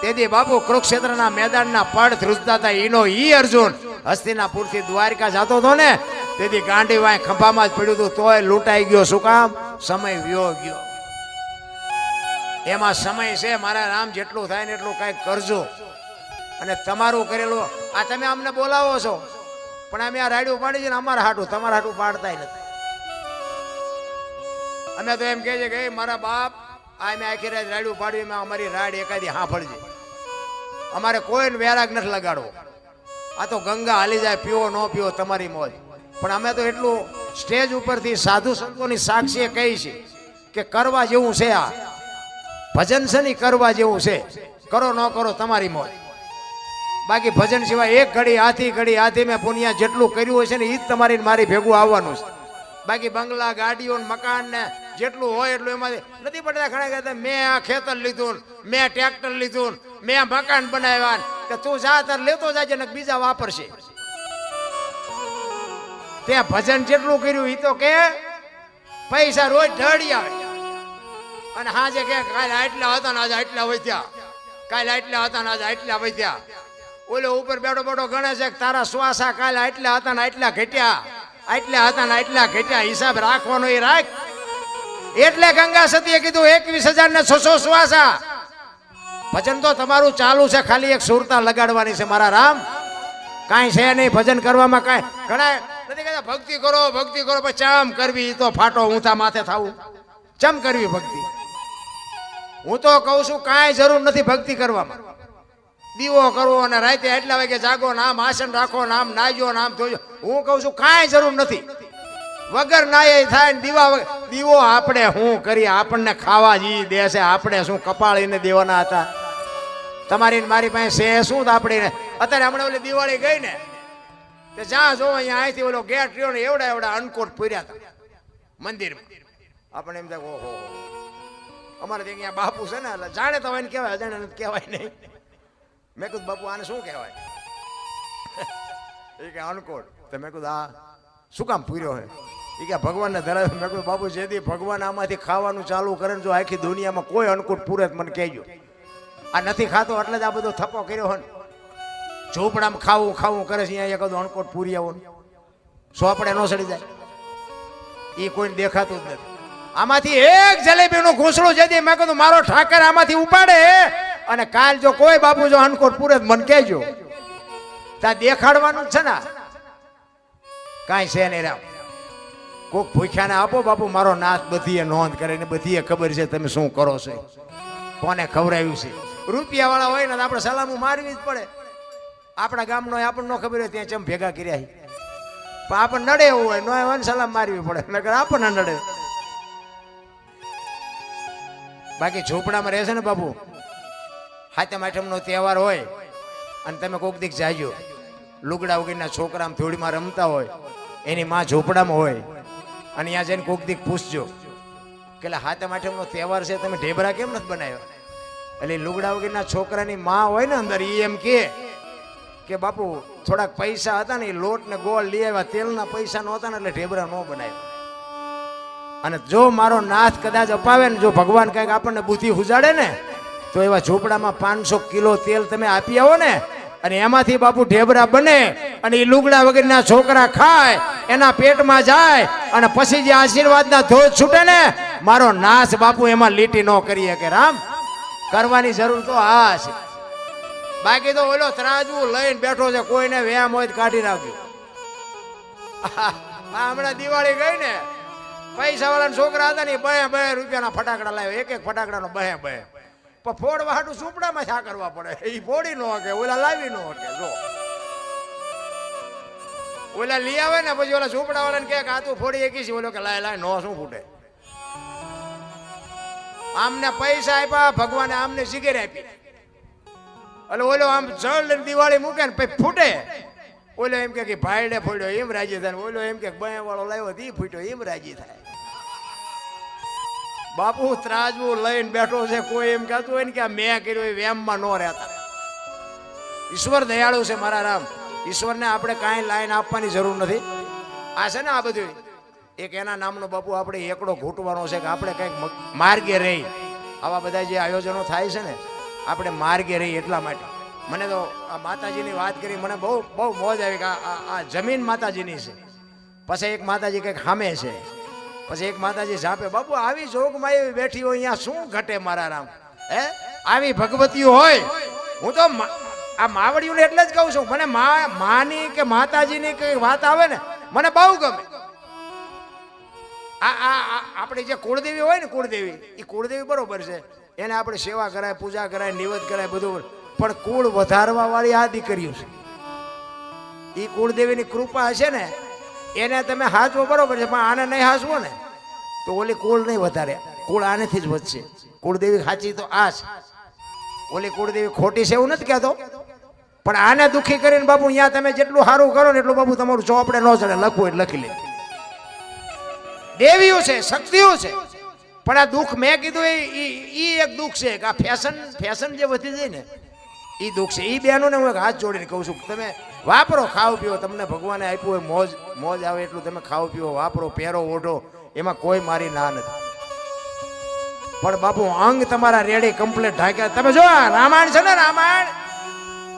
તેથી બાપુ કુરુક્ષેત્રના મેદાનના પડ ધ્રુજતા હતા ઈનો ઈ અર્જુન હસ્તિનાપુરથી દ્વારકા જતો હતો ને, તેથી ગાંડી વાય ખંભામાં જ પડ્યું હતું તોય લૂંટાઈ ગયો. શું કામ? સમય વ્યો ગયો. એમાં સમય છે મારા રામ, જેટલું થાય ને એટલું કઈક કરજો. અને તમારું કરેલું આ તમે અમને બોલાવો છો પણ અમે આ રાડ્યું પાડી છે ને અમારા હાટું, તમારા હાટું પાડતા નથી. અમે તો એમ કહે છે કે મારા બાપ આ મેં આખી રાત રાડ્યું પાડ્યું, એમાં અમારી રાડ એકાદી સાંભળજે. અમારે કોઈને વેરાગ નથી લગાડવો. આ તો ગંગા હાલી જાય, પીવો ન પીવો તમારી મોજ. પણ અમે તો એટલું સ્ટેજ ઉપરથી સાધુ સંતોની સાક્ષીએ કહી છે કે કરવા જેવું છે, આ ભજન છે ને કરવા જેવું છે, કરો ન કરો તમારી મોજ. બાકી ભજન સિવાય એક ઘડી હાથી મેં પુનિયા જેટલું કર્યું હશે ને એ જ તમારી મારી ભેગું આવવાનું છે. બાકી બંગલા ગાડીઓ મકાન ને જેટલું હોય એટલું એમાંથી નથી પડતા. ઘણા કહેતા મેં આ ખેતર લીધું, મેં ટ્રેક્ટર લીધું, મેં મકાન બનાવ્યા, કે તું જા તાર લેતો જાજે ને બીજા વાપરશે. ત્યાં ભજન જેટલું કર્યું એ તો કે પૈસા રોજ ઢળી આવે. અને હાજે કે કાલે આટલા હતા ને આજે આટલા વધ્યા, કાલે આટલા હતા ને આજે આટલા વધ્યા. ઓલો ઉપર બેઠો બેઠો ગણે છે કે તારા શ્વાસા કાલે આટલા હતા ને આટલા ઘટ્યા, આટલા હતા ને આટલા ઘટ્યા. હિસાબ રાખવાનો એ રાખ. એટલે ગંગા સતીએ કીધું 21,600 શ્વાસા. ભજન તો તમારું ચાલુ છે, ખાલી એક સુરતા લગાડવાની છે મારા રામ. કાંઈ છે નહીં ભજન કરવામાં. કાંઈ ઘણા નથી કહેતા ભક્તિ કરો ભક્તિ કરો, પણ ચમ કરવી તો ફાટો ઊંચા માથે થવું. ચમ કરવી ભક્તિ? હું તો કહું છું કાંઈ જરૂર નથી ભક્તિ કરવામાં. દીવો કરવો અને રાતે એટલા વાગે જાગો, નામ આસન રાખો, નામ નાજો, નામ ધોજો. હું કહું છું કાંઈ જરૂર નથી. વગર નાય થાય ને દીવો આપણે શું કરીએ? આપણને ખાવા જી દેશે, આપણે શું કપાળીને દેવાના હતા? તમારી મારી પાસે છે શું? આપણે અત્યારે હમણાં ઓલી દિવાળી ગઈ ને તે જ્યાં જો અહીંયા અહીંથી ઓલો ગેટ રહ્યો ને એવડા એવડા અનકોટ પૂર્યા હતા મંદિરમાં. આપણે એમ થાય ઓહો, અમારે ત્યાં બાપુ છે ને એટલે જાણે તો એને કહેવાય, અજાણે નથી કહેવાય નહીં. મેં કીધું બાપુ આને શું કહેવાય? એ કે અનકોટ. તો મેં કીધું આ શું કામ પૂર્યો હે? એ કે ભગવાનને ધરાવે. મેં કીધું બાપુ જેથી ભગવાન આમાંથી ખાવાનું ચાલુ કરે ને જો આખી દુનિયામાં કોઈ અનકોટ પૂરે મને કહેજો. આ નથી ખાતો એટલે જ આ બધો થપ્પો કર્યો હોય ને. ઝૂંપડામાં ખાવું ખાવું કરે છે, અહીંયા કદું અણકોટ પૂરી આવો સોપડે ન સડી જાય. એ કોઈને દેખાતું જ નથી. આમાંથી એક જલેબીનું ઘૂંસડું જેથી મેં કીધું મારો ઠાકર આમાંથી ઉપાડે અને કાલ જો કોઈ બાપુ જો અણકોટ પૂરે મને કહેજો. ત્યાં દેખાડવાનું જ છે ને. કાંઈ છે નહીં રામ. કોક ભૂખ્યાને આપો બાપુ મારો નાથ બધીએ નોંધ કરે ને બધીએ ખબર છે તમે શું કરો છો, કોને ખવડાવ્યું છે. રૂપિયા વાળા હોય ને આપણે સલામું મારવી જ પડે. આપણા ગામનો આપણને ન ખબર હોય ત્યાં ચમ ભેગા કર્યા પણ આપણને નડે એવું હોય ન હોય ને સલામ મારવી પડે, નકર આપણને નડે. બાકી ઝૂંપડામાં રહેશે ને બાપુ, હાથમ આઠમનો તહેવાર હોય અને તમે કોક દીક જાજો લુગડા વગરના છોકરા આમ થોડીમાં રમતા હોય, એની માં ઝોપડામાં હોય, અને ત્યાં જઈને કોક દીક પૂછજો કે હાથમ આઠમનો તહેવાર છે, તમે ઢેબરા કેમ નથી બનાવ્યા? એટલે લુગડા વગરના છોકરાની માં હોય ને અંદર, એ એમ કે બાપુ થોડાક પૈસા હતા ને, એ લોટ ને ગોળ લઈ આવ્યા, તેલના પૈસા નહોતા ને એટલે ઢેબરા ન બનાવ્યા. અને જો મારો નાથ કદાચ અપાવે ને, જો ભગવાન કંઈક આપણને બુદ્ધિ ઉજાડે ને, તો એવા ઝૂંપડામાં 500 કિલો તેલ તમે આપી આવો ને, અને એમાંથી બાપુ ઢેબરા બને, અને એ લુગડા વગરના છોકરા ખાય, એના પેટમાં જાય, અને પછી જે આશીર્વાદના ધોધ છૂટે ને, મારો નાશ બાપુ એમાં લીટી ન કરીએ કે રામ કરવાની જરૂર તો આ છે. બાકી તો ઓલો ત્રાજવું લઈને બેઠો છે, કોઈને વ્યામ હોય તો કાઢી નાખ્યું. હમણાં દિવાળી ગઈ ને, પૈસા વાળા છોકરા હતા ને, 2 રૂપિયાના ફટાકડા લાવ્યો, એક ફટાકડાનો 2 પણ ફોડવા હાટું ઝૂંપડામાં શા કરવા પડે? એ ફોડી નો હકે, ઓલા લાવી નો હકે. જો ઓલા લઈ આવે ને, પછી ઓલા ઝૂંપડા વાળાને કે આ તું ફોડી એકી છે, ઓલો કે લાય નો શું ફૂટે. આમને પૈસા આપ્યા ભગવાને, આમને સિગરેટ આપી, એટલે ઓલો આમ જળ દિવાળી મૂકે ને પછી ફૂટે. ઓલો એમ કે ભાઈડે ફોડ્યો એમ રાજી થાય, ઓલો એમ કે બયા વાળો લાવ્યો તે ફૂટ્યો એમ રાજી થાય. બાપુ ત્રાજવું લઈને બેઠો છે, કોઈ એમ કહેતું હોય ને કે મેં કર્યું, એ વેમમાં ન રહેતા. ઈશ્વર દયાળુ છે મારા રામ. ઈશ્વરને આપણે કાંઈ લાઈન આપવાની જરૂર નથી. આ છે ને આ બધું એક એના નામનો બાપુ આપણે એકડો ઘૂંટવાનો છે કે આપણે કંઈક માર્ગે રહી. આવા બધા જે આયોજનો થાય છે ને, આપણે માર્ગે રહી એટલા માટે. મને તો આ માતાજીની વાત કરી, મને બહુ બહુ મોજ આવી કે આ જમીન માતાજીની છે. પછી એક માતાજી કંઈક સામે છે, પછી એક માતાજી ઝાપે. બાપુ આવી જોગમાં એવી બેઠી હોય, અહીંયા શું ઘટે મારા રામ? હે આવી ભગવતીઓ હોય. હું તો આ માવડીઓને એટલે જ કહું છું, મને માની કે માતાજીની કઈ વાત આવે ને, મને બહુ ગમે. આપણી જે કુળદેવી હોય ને, કુળદેવી, એ કુળદેવી બરોબર છે, એને આપણે સેવા કરાય, પૂજા કરાય, નિવેદ કરાય, બધું. પણ કુળ વધારવા વાળી આ દીકરીઓ છે, એ કુળદેવીની કૃપા હશે ને, એને તમે હાચવો બરોબર છે, પણ આને નહીં હાચવો ને તો ઓલી કુળ નહીં વધારે, કુળ આનેથી જ વધશે. કુળદેવી સાચી તો આ છે, ઓલી કુળદેવી ખોટી છે એવું નથી કહેતો, પણ આને દુઃખી કરીને બાપુ અહીંયા તમે જેટલું સારું કરો ને એટલું બાપુ તમારું ચોપડે ન ચડે, લખવું એટલે લખી લે. દેવીઓ છે, શક્તિઓ છે, પણ આ દુઃખ મેં કીધું એ એક દુઃખ છે કે આ ફેશન જે વધી જાય ને, એ દુઃખ છે. એ બહેનોને હું એક હાથ જોડીને કહું છું, તમે વાપરો, ખાઓ પીવો, તમને ભગવાને આપ્યું હોય મોજ આવે એટલું તમે ખાઓ પીવો, વાપરો, પહેરો, ઓઢો, એમાં કોઈ મારી ના નથી. પણ બાપુ અંગ તમારા રેડી કમ્પ્લીટ ઢાંક્યા. તમે જો રામાયણ છે ને, રામાયણ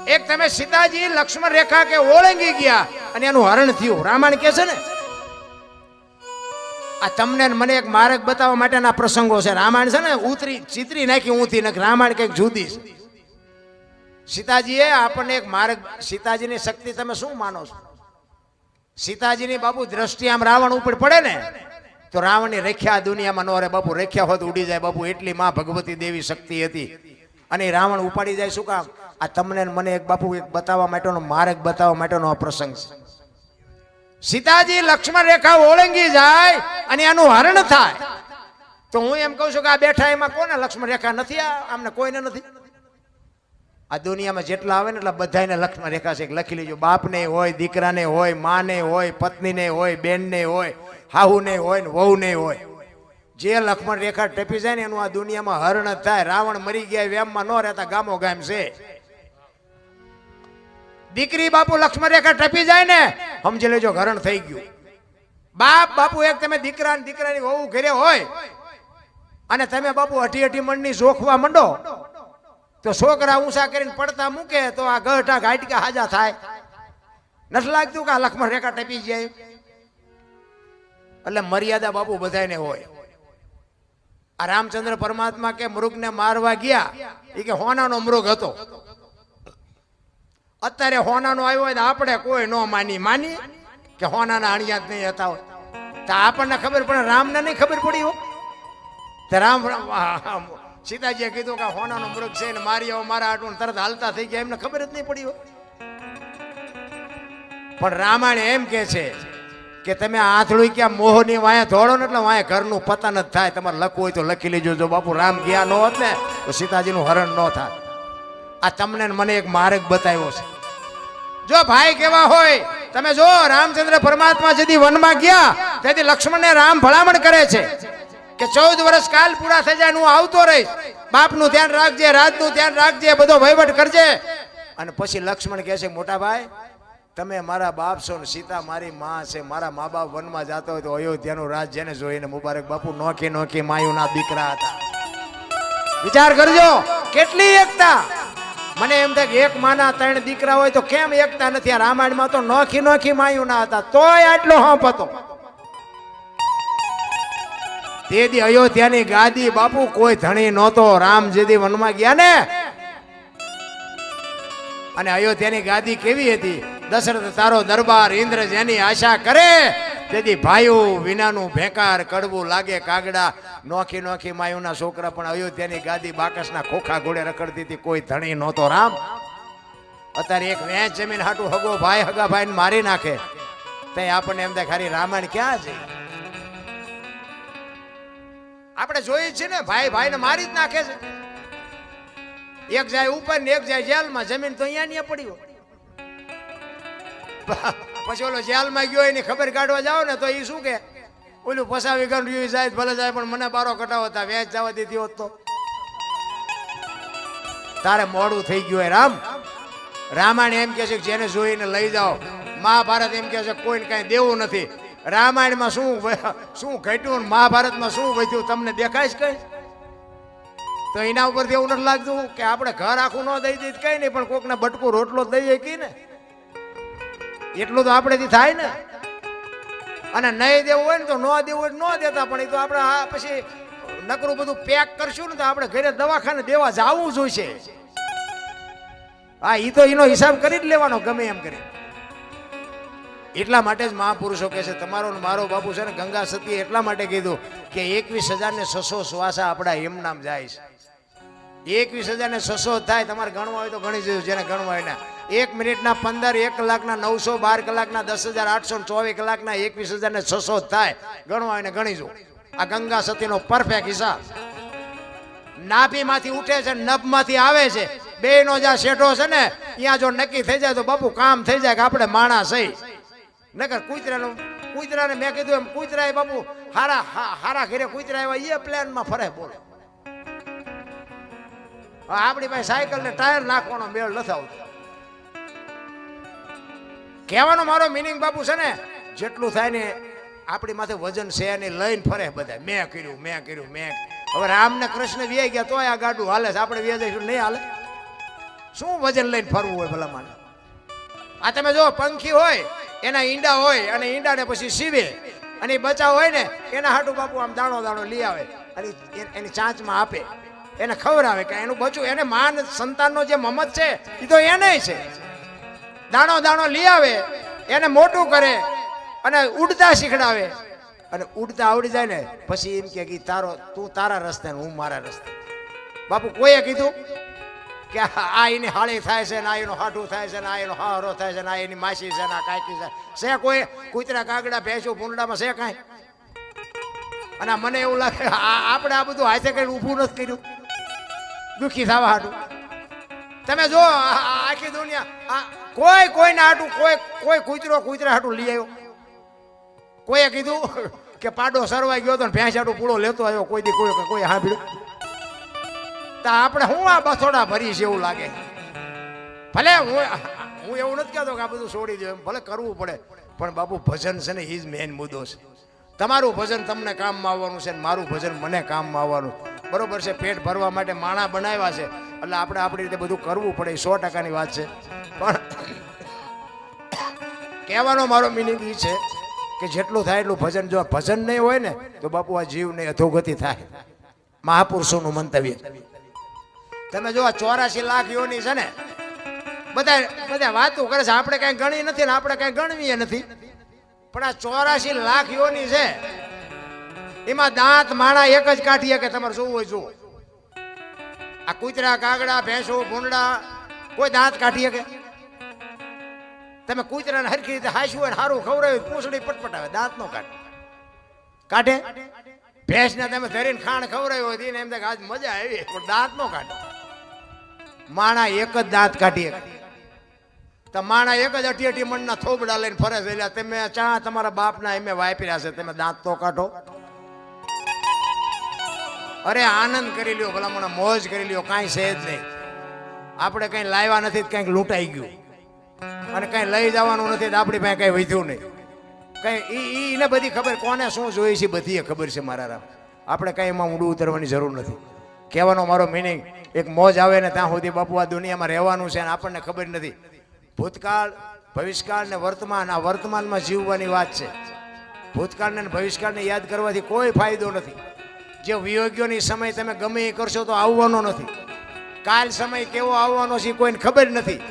એક તમે સીતાજી લક્ષ્મણ રેખા કે ઓળંગી ગયા અને એનું હરણ થયું. રામાયણ કે છે ને, આ તમને મને એક માર્ગ બતાવવા માટેના પ્રસંગો છે. રામાયણ છે ને ચિત્રી નાખી ઊંધી નાખી, રામાયણ કંઈક જુદી છે. સીતાજીએ આપણને એક માર્ગ, સીતાજીની શક્તિ તમે શું માનો છો? સીતાજીની બાપુ દ્રષ્ટિ આમ રાવણ ઉપર પડે ને, તો રાવણની રેખ્યા દુનિયામાં ન રહે બાપુ. રેખ્યા હોત ઉડી જાય બાપુ, એટલી માં ભગવતી દેવી શક્તિ હતી. અને રાવણ ઉપાડી જાય. શું કામ? આ તમને મને એક બાપુ એક બતાવવા માટેનો માર્ગ બતાવવા માટેનો આ પ્રસંગ છે. સીતાજી લક્ષ્મણ રેખા ઓળંગી જાય અને એનું હરણ થાય, તો હું એમ કહું છું કે આ બેઠા એમાં કોને લક્ષ્મણ રેખા નથી? આમને કોઈને નથી. આ દુનિયામાં જેટલા આવે ને એટલા બધાને લક્ષ્મણ રેખા છે. લખી લેજો. બાપને હોય, દીકરાને હોય, માને હોય, પત્નીને હોય, બેનને હોય, હાહુને હોય ને વહુને હોય. જે લક્ષ્મણ રેખા ટપી જાય ને એનું આ દુનિયામાં હરણ જ થાય. રાવણ મરી ગયા, વેમમાં ન રહેતા ગામો ગામ છે. દીકરી બાપુ લક્ષ્મણ રેખા ટપી જાય ને, સમજી લેજો હરણ થઈ ગયું. બાપુ એક તમે દીકરાની વહુ ઘરે હોય અને તમે બાપુ અઢી મણની જોખવા માંડો, તો છોકરા ઊંચા કરીને પડતા મૂકે તો આ ગઢા ઘાટકા હાજા થાય. નથી લાગતું કે આ લક્ષ્મણ રેખા ટપી જાય? એટલે મર્યાદા બાપુ બધાને હોય. આ રામચંદ્ર પરમાત્મા કે મૃગને મારવા ગયા, એ કે હોનાનો મૃગ હતો. અત્યારે હોનાનો આવ્યો હોય તો આપણે કોઈ ન માની કે હોનાના અણિયા જ નહીં હતા હોય તો આપણને ખબર પડે, રામને નહીં ખબર પડી હોય. તો રામ સીતાજીએ કીધું કે હોનાનો મૃગ છે ને મારી આવો મારા આટલું તરત હાલતા થઈ ગયા, એમને ખબર જ નહીં પડી હોય. પણ રામાયણ એમ કે છે કે તમે આંધળું ક્યાં મોહની વાયા ધોળો ને એટલે વાયા ઘરનું પતન જ થાય. તમારે લખવું હોય તો લખી લેજો. જો બાપુ રામ ગયા ન હોત ને તો સીતાજીનું હરણ ન થાય. આ તમને મને એક માર્ગ બતાવ્યો છે. જો ભાઈ કેવા હોય, તમે જો રામચંદ્ર પરમાત્મા જેથી વનમાં ગયા તેથી લક્ષ્મણને રામ ભલામણ કરે છે કે 14 વર્ષ કાલ પૂરા થઈ જાય, હું આવતો રહીશ, બાપનું ધ્યાન રાખજે, રાજનું ધ્યાન રાખજે, બધો વહીવટ કરજે. અને પછી લક્ષ્મણ કહે છે, મોટા ભાઈ તમે મારા બાપ છો ને સીતા મારી માં છે, મારા મા બાપ વનમાં જતા હોય તો અયોધ્યાનું રાજ જેને જોઈને મુબારક બાપુ નોખી નોખી માયુના દીકરા હતા. વિચાર કરજો કેટલી એકતા. મને એમ થાય કે એક માના 3 દીકરા હોય તો કેમ એકતા નથી? આ રામાયણમાં તો નોખી નોખી માયુના હતા, તોય આટલો હંપ હતો. તેથી અયોધ્યાની ગાદી બાપુ કોઈ ધણી નહોતો. રામ જેથી વનમાં ગયા ને, અને અયોધ્યાની ગાદી કેવી હતી? દશરથ તારો દરબાર ઇન્દ્ર જેની આશા કરે, તેથી ભાઈઓ વિનાનું ભેકાર કડવું લાગે કાગડા. નોખી નોખી માયુના છોકરા પણ અયોધ્યાની ગાદી બાકસના ખોખા ઘોડે રખડતી હતી, કોઈ ધણી નહોતો. રામ અત્યારે એક વેચ જમીન હાટું હગો ભાઈ હગા ભાઈને મારી નાખે, ત્યાં આપણને એમ થાય ખાલી રામાયણ ક્યાં છે? આપણે જોઈએ છે ને, ભાઈ ભાઈને મારી જ નાખે છે. એક જાય ઉપર ને એક જાય જેલમાં, જમીન તો અહીંયા પડી હોય. પછી ઓલો જેલમાં ગયો એની ખબર કાઢવા જાવ ને તો એ શું કે, ઓલું ફસાવી ગયું રહ્યું જાય ભલે જાય પણ મને બારો કટાવો હતા, વેચ જવા દીધી હોત તો તારે મોડું થઈ ગયું. રામ રામાયણ એમ કે છે જેને જોઈને લઈ જાઓ. મહાભારત એમ કે છે કોઈને કઈ દેવું નથી. રામાયણમાં શું ઘટ્યું, મહાભારતમાં શું વધ્યું તમને દેખાય છે કઈ? તો એના ઉપરથી એવું નથી લાગતું કે આપણે ઘર આખું ન દઈ દઈએ કઈ નહીં, પણ કોકને બટકું રોટલો દઈએ કી ને, એટલું તો આપણેથી થાય ને. અને નહીં દેવું હોય ને તો ન દેવું હોય ન દેતા, પણ એ તો આપણે પછી નકરું બધું પેક કરશું ને તો આપણે ઘરે દવાખાને દેવા જવું જોઈશે. હા, એ તો એનો હિસાબ કરી જ લેવાનો ગમે એમ કરી. એટલા માટે જ મહાપુરુષો કહે છે, તમારો ને મારો બાપુ છે ને ગંગા સતીએ એટલા માટે કીધું કે 21,600 શ્વાસા આપણા એમ નામ જાય છે. 21,600 થાય. તમારે ગણવા હોય તો ગણી જજો, જેને ગણવા હોય ના. 1 મિનિટના 15, 1 કલાકના 900, 12 કલાકના 10,824 કલાકના 21,600 થાય. ગણવા હોય ને ગણી જો. આ ગંગા સતીનો પરફેક્ટ હિસાબ. નાભીમાંથી ઉઠે છે, નભમાંથી આવે છે, બેનો જ્યાં શેઠો છે ને ત્યાં જો નક્કી થઈ જાય તો બાપુ કામ થઈ જાય કે આપણે માણસ થઈ. નકર કૂતરાને મેં કીધું એમ, કૂતરા બાપુ હારા ઘરે કૂતરા એવા એ પ્લેનમાં ફરે. બોલો આપણી પાસે સાયકલ ને ટાયર નાખવાનો મેળ નથી આવતો. કહેવાનો મારો મિનિંગ બાપુ છે ને, જેટલું થાય ને આપણી માથે વજન છે ને લઈને ફરે બધા, મેં કર્યું મેં કર્યું મેં. હવે રામ ને કૃષ્ણ વ્યાઈ ગયા તોય આ ગાડું હાલે છે, આપણે વ્યાજ જઈશું નહીં હાલે? શું વજન લઈને ફરવું હોય ભલા માને? આ તમે જો પંખી હોય એના ઈંડા હોય અને ઈંડાને પછી સીવે, અને બચાવ હોય ને એના હાટું બાપુ આમ દાણો દાણો લઈ આવે અને એની ચાંચમાં આપે, એને ખવડાવે કે એનું બચું. એને માન સંતાનનો જે મમત છે એ તો એને છે. દાણો દાણો લઈ આવે, એને મોટું કરે અને ઉડતા શીખડાવે, અને ઉડતા આવડી જાય ને પછી એમ કે તું તારા રસ્તે ને હું મારા રસ્તે. બાપુ કોઈએ કીધું કે આ એની હાળી થાય છે ને આ એનું હાટું થાય છે ને આ એનો હારો થાય છે ને આ એની માસી છે ને આ કાકી છે કોઈ કૂતરા કાગડા ભેંસું ભૂંડામાં છે કાંઈ? અને મને એવું લાગે આપણે આ બધું હાથે કઈ ઊભું નથી કર્યું દુઃખી થવા હાટું. તમે જો આખી દુનિયા કોઈને હાટું કોઈ કૂતરા હાટું લઈ આવ્યો? કોઈએ કીધું કે પાડો સરવાઈ ગયો તો ભેંસ હાટું પૂળો લેતો આવ્યો? કોઈ સાંભળ્યું? તો આપણે હું આ બથોડા ભરીશ એવું લાગે. ભલે હું એવું નથી કહેતો કે આ બધું છોડી દો, ભલે કરવું પડે, પણ બાપુ ભજન છે ને એ જ મેન મુદ્દો છે. તમારું ભજન તમને કામમાં આવવાનું છે, મારું ભજન મને કામમાં આવવાનું. બરોબર છે, પેટ ભરવા માટે માણા બનાવ્યા છે એટલે આપણે આપણી રીતે બધું કરવું પડે, 100%ની વાત છે. પણ કહેવાનો મારો મિનિંગ એ છે કે જેટલું થાય એટલું ભજન. જો ભજન નહીં હોય ને તો બાપુ આ જીવને અધોગતિ થાય. મહાપુરુષોનું મંતવ્ય. તમે જો 84 લાખ યોની છે ને, બધા વાતો કરે છે, આપણે કઈ ગણી નથી ને આપણે કઈ ગણવીએ નથી, પણ આ 84 લાખ યોની છે એમાં દાંત માણા એક જ કાઢીએ કે તમારે જોવું હોય જુઓ. આ કૂતરા કાગડા ભેંસો ભૂંડા કોઈ દાંત કાઢીએ કે? તમે કૂતરાને હરખી રીતે હાંસવું હોય ને સારું ખવડાવ્યું પૂંછડી પટપટાવે, દાંત નો કાઢે. ભેંસને તમે ધરીને ખાણ ખવડાવ્યો હોય એને એમ થાય આજ મજા આવી, પણ દાંત નો કાઢે. માણા એક જ દાંત કાઢીએ. તો માણા એક જ 88 મણના થોબડા લઈને ફરે છે. એટલે તમે ચા તમારા બાપના એમે વાપર્યા છે, તમે દાંત તો કાઢો. અરે આનંદ કરી લ્યો, ભલામણ મોજ કરી લ્યો, કાંઈ છે જ નહીં. આપણે કઈ લાવ્યા નથી, કંઈક લૂંટાઈ ગયું, અને કઈ લઈ જવાનું નથી, આપણી પાસે કઈ વધ્યું નહીં. કઈ એને બધી ખબર, કોને શું જોઈએ છે બધી ખબર છે મારા રામ. આપણે કઈ એમાં ઊંડું ઉતરવાની જરૂર નથી. કહેવાનો મારો મિનિંગ, એક મોજ આવે ને ત્યાં સુધી બાપુ આ દુનિયામાં રહેવાનું છે, અને આપણને ખબર નથી. ભૂતકાળ, ભવિષ્યકાળ ને વર્તમાન, આ વર્તમાનમાં જીવવાની વાત છે. ભૂતકાળને અને ભવિષ્યકાળને યાદ કરવાથી કોઈ ફાયદો નથી. જે વિયોગ્યોની સમય તમે ગમે એ કરશો તો આવવાનો નથી. કાલ સમય કેવો આવવાનો છે કોઈને ખબર નથી.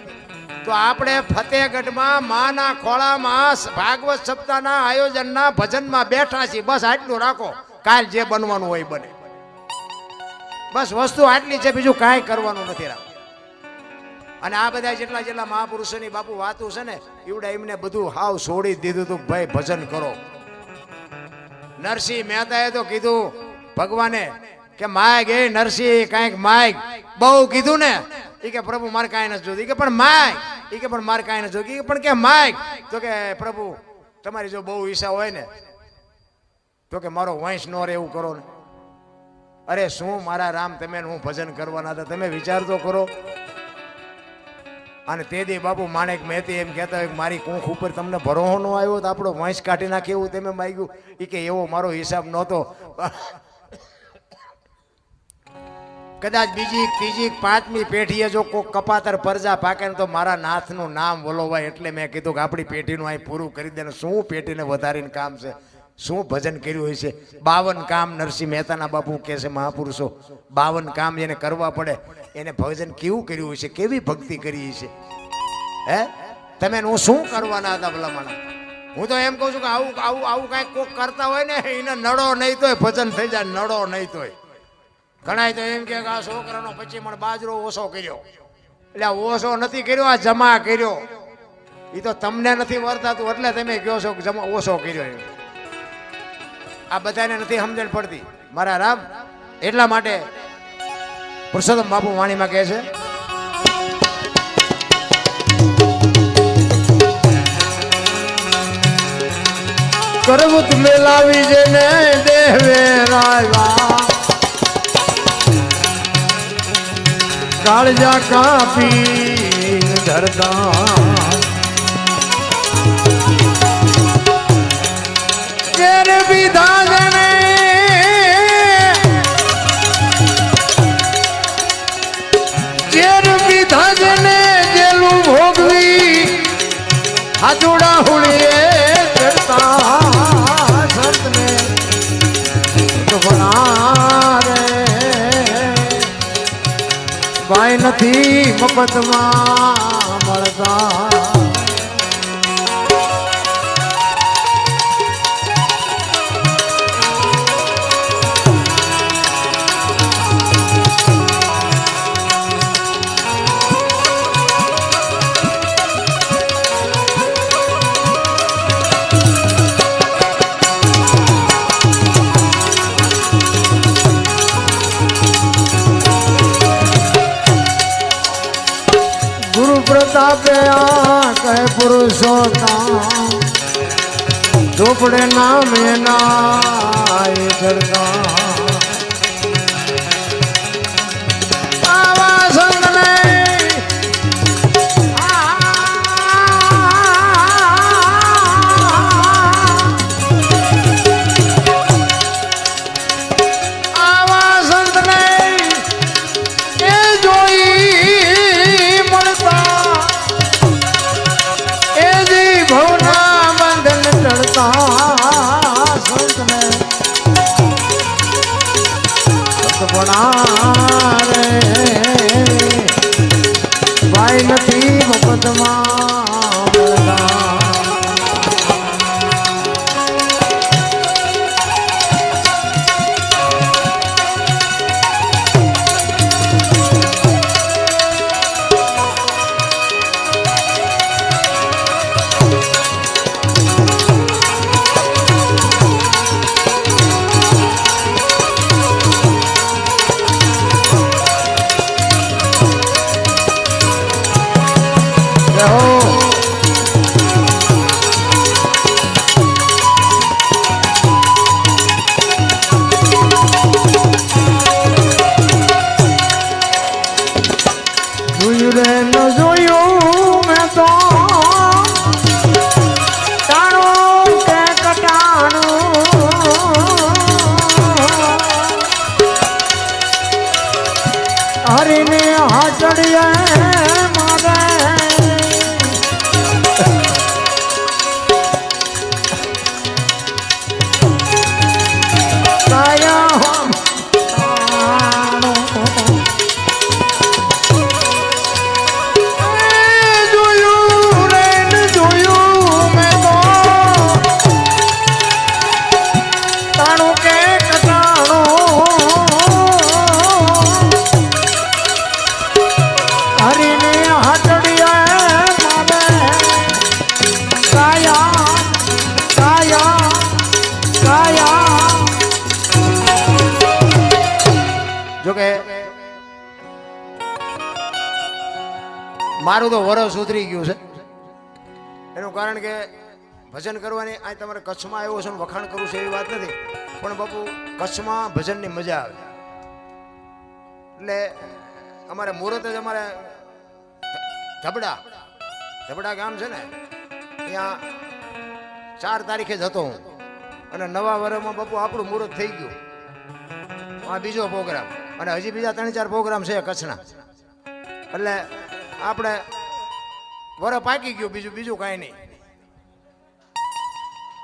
તો આપણે ફતેહગઢમાં માના ખોળામાં ભાગવત સપ્તાહના આયોજનના ભજનમાં બેઠા છીએ. બસ આટલું રાખો, કાલ જે બનવાનું હોય બને. બસ વસ્તુ આટલી છે, બીજું કાંઈ કરવાનું નથી રામ. અને આ બધા જેટલા મહાપુરુષોની બાપુ વાતું છે ને, એવડા એમને બધું હાવ છોડી દીધું હતું. ભાઈ ભજન કરો. નરસિંહ મહેતાએ તો કીધું ભગવાને કે માગ એ નરસિંહ કાંઈક માગ. બહુ કીધું ને, એ કે પ્રભુ મારે કાંઈ નથી જોતું. એ કે પણ માગ, એ કે પણ મારે કાંઈ નથી જોતું. એ પણ કે માગ, તો કે પ્રભુ તમારી જો બહુ ઈચ્છા હોય ને તો કે મારો વંશ નો રે એવું કરો ને. અરે શું મારા રામ, તમે હું ભજન કરવાના હતા, તમે વિચાર તો કરો. અને તે દી બાપુ માણેક મહેતી એમ કહેતા હોય કે મારી કૂંખ ઉપર તમને ભરોસો ન આવ્યો તો આપણો વંશ કાઢી નાખે એવું તમે માગ્યું. એ કે એવો મારો હિસાબ નહોતો. કદાચ બીજી ત્રીજી પાંચમી પેઢીએ જો કોઈ કપાતર પરજા પાકે ને તો મારા નાથનું નામ વલોવાય. એટલે મેં કીધું કે આપણી પેઢીનું અહીં પૂરું કરી દે. શું પેઢીને વધારીને કામ છે, શું ભજન કર્યું હોય છે. 52 કામ નરસિંહ મહેતાના બાપુ કહે છે મહાપુરુષો, 52 કામ એને કરવા પડે. એને ભજન કેવું કર્યું હોય છે, કેવી ભક્તિ કરી છે. હે તમે હું શું કરવાના હતા ભલામણા? હું તો એમ કહું છું કે આવું આવું આવું કાંઈક કોક કરતા હોય ને એને નડો નહીં તોય ભજન થઈ જાય, નડો નહીં તોય. ઘણા તો એમ કે આ છોકરાનો 25 મણ બાજરો ઓછો કર્યો. એટલે ઓછો નથી કર્યો, આ જમા કર્યો. એ તો તમને નથી વર્તાતું એટલે તમે કહો છો કે જમા ઓછો કર્યો. આ બધાને નથી સમજણ પડતી મારા રામ. એટલા માટે પુરુષોત્તમ બાપુ વાણીમાં કહે છે, કરવું મેલાવી જેને દેવે રાયવા કાળજા કાપી ધરતા જેર વિધા જને જેર વિધા જને જેલું ભોગવી હાથોડા હુળીએ કરતા સંતને બનારે ભાઈ નથી મફતમાં મળતા. પ્રતાપે આ કહે પુરુષોત્તમ ઝોપડે નામે નાય ચડતા આવા સંતને આવા સંતને એ જોઈ ભાઈ નથી મફતમાં મળતા. હાચડિયા મારા જોકે મારું તો વરસ ઉતરી ગયું છે એનું કારણ કે ભજન કરવાની આ તમારે કચ્છમાં આવ્યો છે વખાણ કરવું છે એવી વાત નથી પણ બાપુ કચ્છમાં ભજનની મજા આવે એટલે અમારે મુહૂર્ત જ અમારે ધબડા ગામ છે ને ત્યાં 4 તારીખે જ હતો હું અને નવા વર્ષમાં બાપુ આપણું મુહૂર્ત થઈ ગયું આ બીજો પ્રોગ્રામ અને હજી બીજા 3-4 પ્રોગ્રામ છે કચ્છના એટલે આપણે વરસ પાકી ગયું બીજું કાંઈ નહીં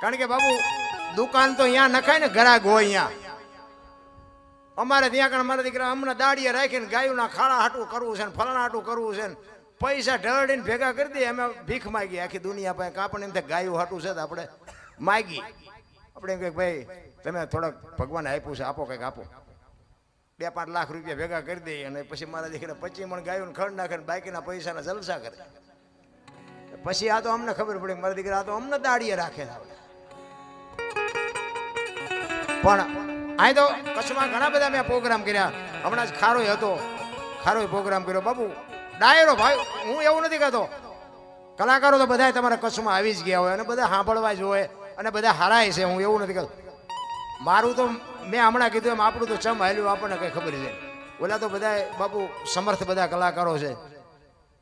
કારણ કે બાબુ દુકાન તો અહીંયા નખાય ને ગ્રાહક હોય અહીંયા અમારે ત્યાં કણ મારા દીકરા હમણાં દાડીએ રાખીને ગાયોના ખાડા હાટું કરવું છે ને ફલાણા હાટું કરવું છે ને પૈસા ઢળડીને ભેગા કરી દઈએ અમે ભીખ માગી આખી દુનિયા પાસે કાપણ એમ ગાયું હાટું છે તો આપણે માગી આપણે એમ કે ભાઈ તમે થોડાક ભગવાન આપ્યું છે આપો કંઈક આપો 2-5 લાખ રૂપિયા ભેગા કરી દઈએ અને પછી મારા દીકરા 25 મણ ગાયોને ખડ નાખે ને બાકીના પૈસાના જલસા કરે પછી આ તો અમને ખબર પડી મારા દીકરા આ તો અમને દાડીએ રાખે છે પણ અહીં તો કચ્છમાં ઘણા બધા મેં પ્રોગ્રામ કર્યા હમણાં જ ખારોય હતો ખારોય પ્રોગ્રામ કર્યો બાપુ ડાયરો ભાઈ હું એવું નથી કહેતો કલાકારો તો બધા તમારા કચ્છમાં આવી જ ગયા હોય અને બધા સાંભળવા જ હોય અને બધા હારાય છે હું એવું નથી કહેતો મારું તો મેં હમણાં કીધું એમ આપણું તો ચમ હાલ્યું આપણને કંઈ ખબર છે ઓલા તો બધા બાપુ સમર્થ બધા કલાકારો છે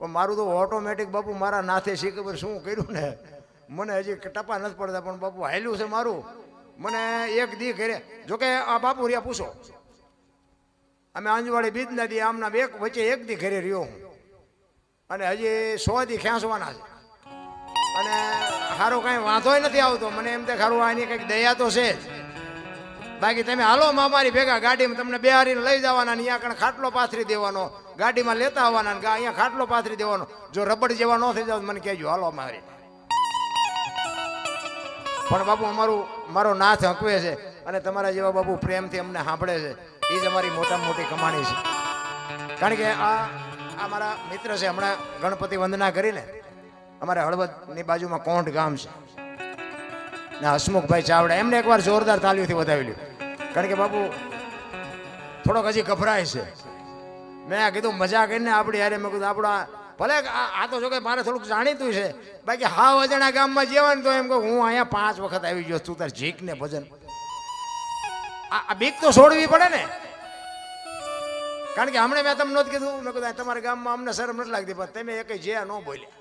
પણ મારું તો ઓટોમેટિક બાપુ મારા નાથે શી ખબર શું કર્યું ને મને હજી ટપા નથી પડતા પણ બાપુ હાલ્યું છે મારું મને એક દી ઘરે જોકે આ બાપુ રહ્યા પૂછો અમે અંજવાળી બીજના દી આમના વચ્ચે એક દી ઘરે રહ્યો હું અને હજી 100 દી ખેંચવાના છે અને સારો કાંઈ વાંધોય નથી આવતો મને એમ તે ખારું આની કંઈક દયા તો છે જ બાકી તમે હાલો અમારી ભેગા ગાડીમાં તમને બેહારીને લઈ જવાના ને અહીંયા કણ ખાટલો પાથરી દેવાનો ગાડીમાં લેતા આવવાના ને અહીંયા ખાટલો પાથરી દેવાનો જો રબડ જેવા ન થઈ જાવ મને કહેજો હાલો અમારી પણ બાપુ મારો નાથ હકવે છે અને તમારા જેવા બાપુ પ્રેમથી અમને સાંભળે છે એ જ અમારી મોટામાં મોટી કમાણી છે કારણ કે આ મારા મિત્ર છે હમણાં ગણપતિ વંદના કરીને અમારે હળવદની બાજુમાં કોંઢ ગામ છે ને હસમુખભાઈ ચાવડા એમને એકવાર જોરદાર તાલીઓથી વધાવી કારણ કે બાપુ થોડોક હજી ગભરાય છે મેં કીધું મજા કરીને આપણી યારે મેં કીધું આપણા ભલે આ તો જો કે મારે થોડુંક જાણીતું છે બાકી હાવ અજાણા ગામમાં જેવાનું તો એમ કહું હું અહીંયા 5 વખત આવી ગયો તું તાર જીક ને ભજન આ બીક તો છોડવી પડે ને કારણ કે હમણાં મેં તમને નહોતું કીધું મેં કીધું તમારા ગામમાં અમને શરમ નથી લાગતી પણ તમે એક જે ન બોલ્યા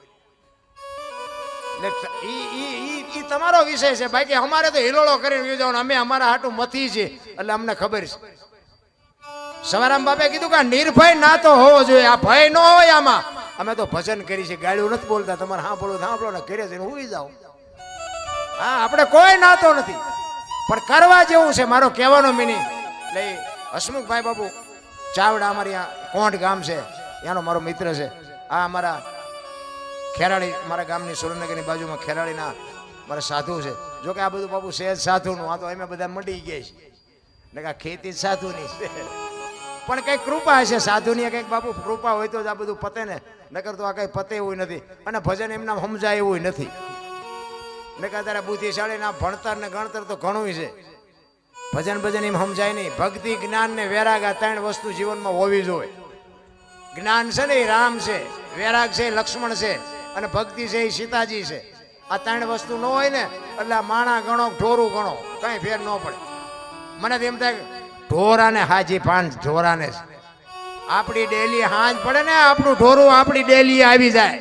ઈ તમારો વિષય છે બાકી અમારે તો હિલોળો કરીને યોજાવાનું અમે અમારા હાટું મથી છે એટલે અમને ખબર છે સવારામ બાપે કીધું કે નિર્ભય ના તો હોવો જોઈએ આ ભય ન હોય આમાં અમે તો ભજન કરી છે ગાળ્યું નથી બોલતા તમારે સાંભળો ને ઘરે જઈને હુઈ જાઓ હા આપણે કોઈ નાતો નથી પણ કરવા જેવું છે મારો કહેવાનો મિનિંગ એટલે હસમુખભાઈ બાપુ ચાવડા અમારી આ કોંઢ ગામ છે ત્યાંનો મારો મિત્ર છે આ અમારા ખેરાળી મારા ગામની સુરેન્દ્રનગરની બાજુમાં ખેરાળીના મારા સાધુ છે જો કે આ બધું બાપુ સહેજ સાધુનું આ તો અમે બધા મંડી ગયા છે ને કે ખેતી સાધુની છે પણ કઈક કૃપા હશે સાધુની કંઈક બાપુ કૃપા હોય તો જ આ બધું પતે ને નકર તો આ કઈ પતે એવું નથી અને ભજન એમના સમજાય એવું નથી નકર તારા બુદ્ધિશાળીના ભણતર ને ગણતર તો ઘણું છે ભજન એમ સમજાય નહીં ભક્તિ જ્ઞાન ને વૈરાગ આ 3 વસ્તુ જીવનમાં હોવી જોઈએ જ્ઞાન છે ને એ રામ છે વૈરાગ છે લક્ષ્મણ છે અને ભક્તિ છે એ સીતાજી છે આ 3 વસ્તુ ન હોય ને એટલે માણા ગણો ઢોરું ગણો કઈ ફેર ન પડે મને એમ થાય ઢોરાને હાજી પાન ઢોરાને આપણી ડેલી હાંજ પડે ને આપણું ઢોરું આપણી ડેલી આવી જાય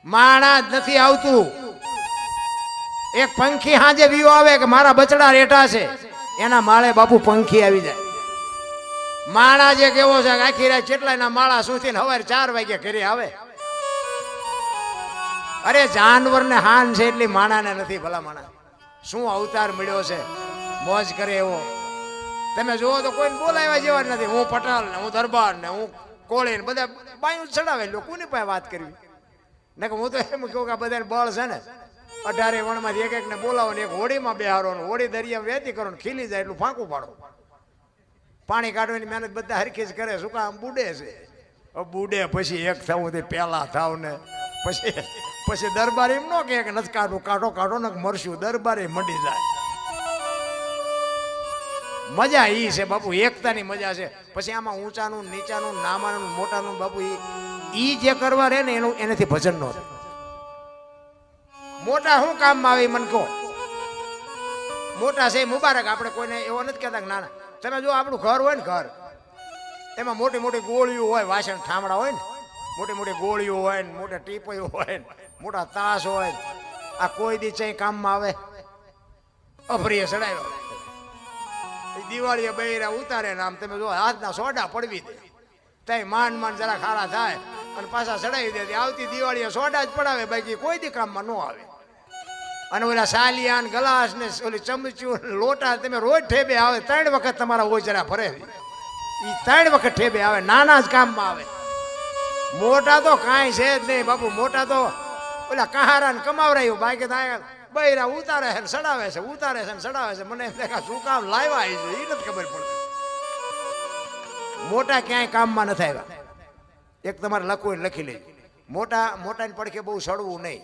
માણા જ નથી આવતું એક પંખી હાજે વિયો આવે કે મારા બચડા રેઠા છે એના માળે બાપુ પંખી આવી જાય માળા જે કેવો છે આખી રાત કેટલાયના માળા સુતી ને સવારે 4 વાગે ઘરે આવે. અરે જાનવરને હાન છે એટલી માણાને નથી. ભલા માણા શું અવતાર મળ્યો છે, મોજ કરે એવો. તમે જુઓ તો કોઈને બોલાવ્યા જેવા જ નથી. હું પટાલ ને હું દરબાર ને હું કોળી ને બધા બાયું ચડાવે. કોની પાસે વાત કરવી ને? હું તો એમ કહું કે બધાને બળ છે ને 18 વણમાંથી એક એકને બોલાવો ને એક હોડીમાં બેહારો ને હોડી દરિયા વેતી કરો ને ખીલી જાય એટલું ફાંકું પાડો. પાણી કાઢવાની મહેનત બધા હરખી જ કરે. શું કામ બુડે છે? બુડે પછી એક થવું તે પહેલા થાવ ને પછી દરબાર એમ ન કે નથી કાઢો કાઢો કાઢો ને મરશું. દરબારે મંડી જાય. મજા ઈ છે બાપુ, એકતાની મજા છે. પછી આમાં ઊંચાનું નીચાનું નામાનું મોટાનું બાપુ ઈ જે કરવા રહે ને એનું એનાથી ભજન નો થાય. મોટા શું કામમાં આવે મને કહો? મોટા છે મુબારક. આપણે કોઈને એવો નથી કહેતા કે ના ના. તમે જો આપણું ઘર હોય ને, ઘર એમાં મોટી મોટી ગોળીઓ હોય, વાસણ ઠામડા હોય ને, મોટી મોટી ગોળીઓ હોય ને, મોટા ટીપોઈઓ હોય ને, મોટા તાસ હોય ને, આ કોઈ દી ચઈ કામમાં આવે? અભરીએ સડાયો દિવાળીએ બૈરા ઉતારે ને આમ તમે જો હાથના સોડા પડવી દે તઈ માંડ માંડ જરા ખારા થાય અને પાછા સડાવી દે. આવતી દિવાળીએ સોડા જ પડાવે, બાકી કોઈ દી કામમાં ન આવે. અને ઓલા સાલિયા ને ગ્લાસ ને ઓલી ચમચીઓ લોટા તમે રોજ ઠેબે આવે. 3 વખત તમારા ઓજરા ભરે. એ 3 વખત ઠેબે આવે. નાના જ કામમાં આવે. મોટા તો કાંઈ છે જ નહીં બાપુ. મોટા તો ઓલા કહારા ને કમાવરાયું. બાકી તો બૈરા ઉતારે છે ને સડાવે છે, ઉતારે છે ને સડાવે છે. મને એમ થાય શું કામ લાવ્યા છે એ નથી ખબર પડતી. મોટા ક્યાંય કામમાં નથી આવ્યા. એક તમારે લખવું લખી લેજો. મોટાની પડખે બહુ સડવું નહીં.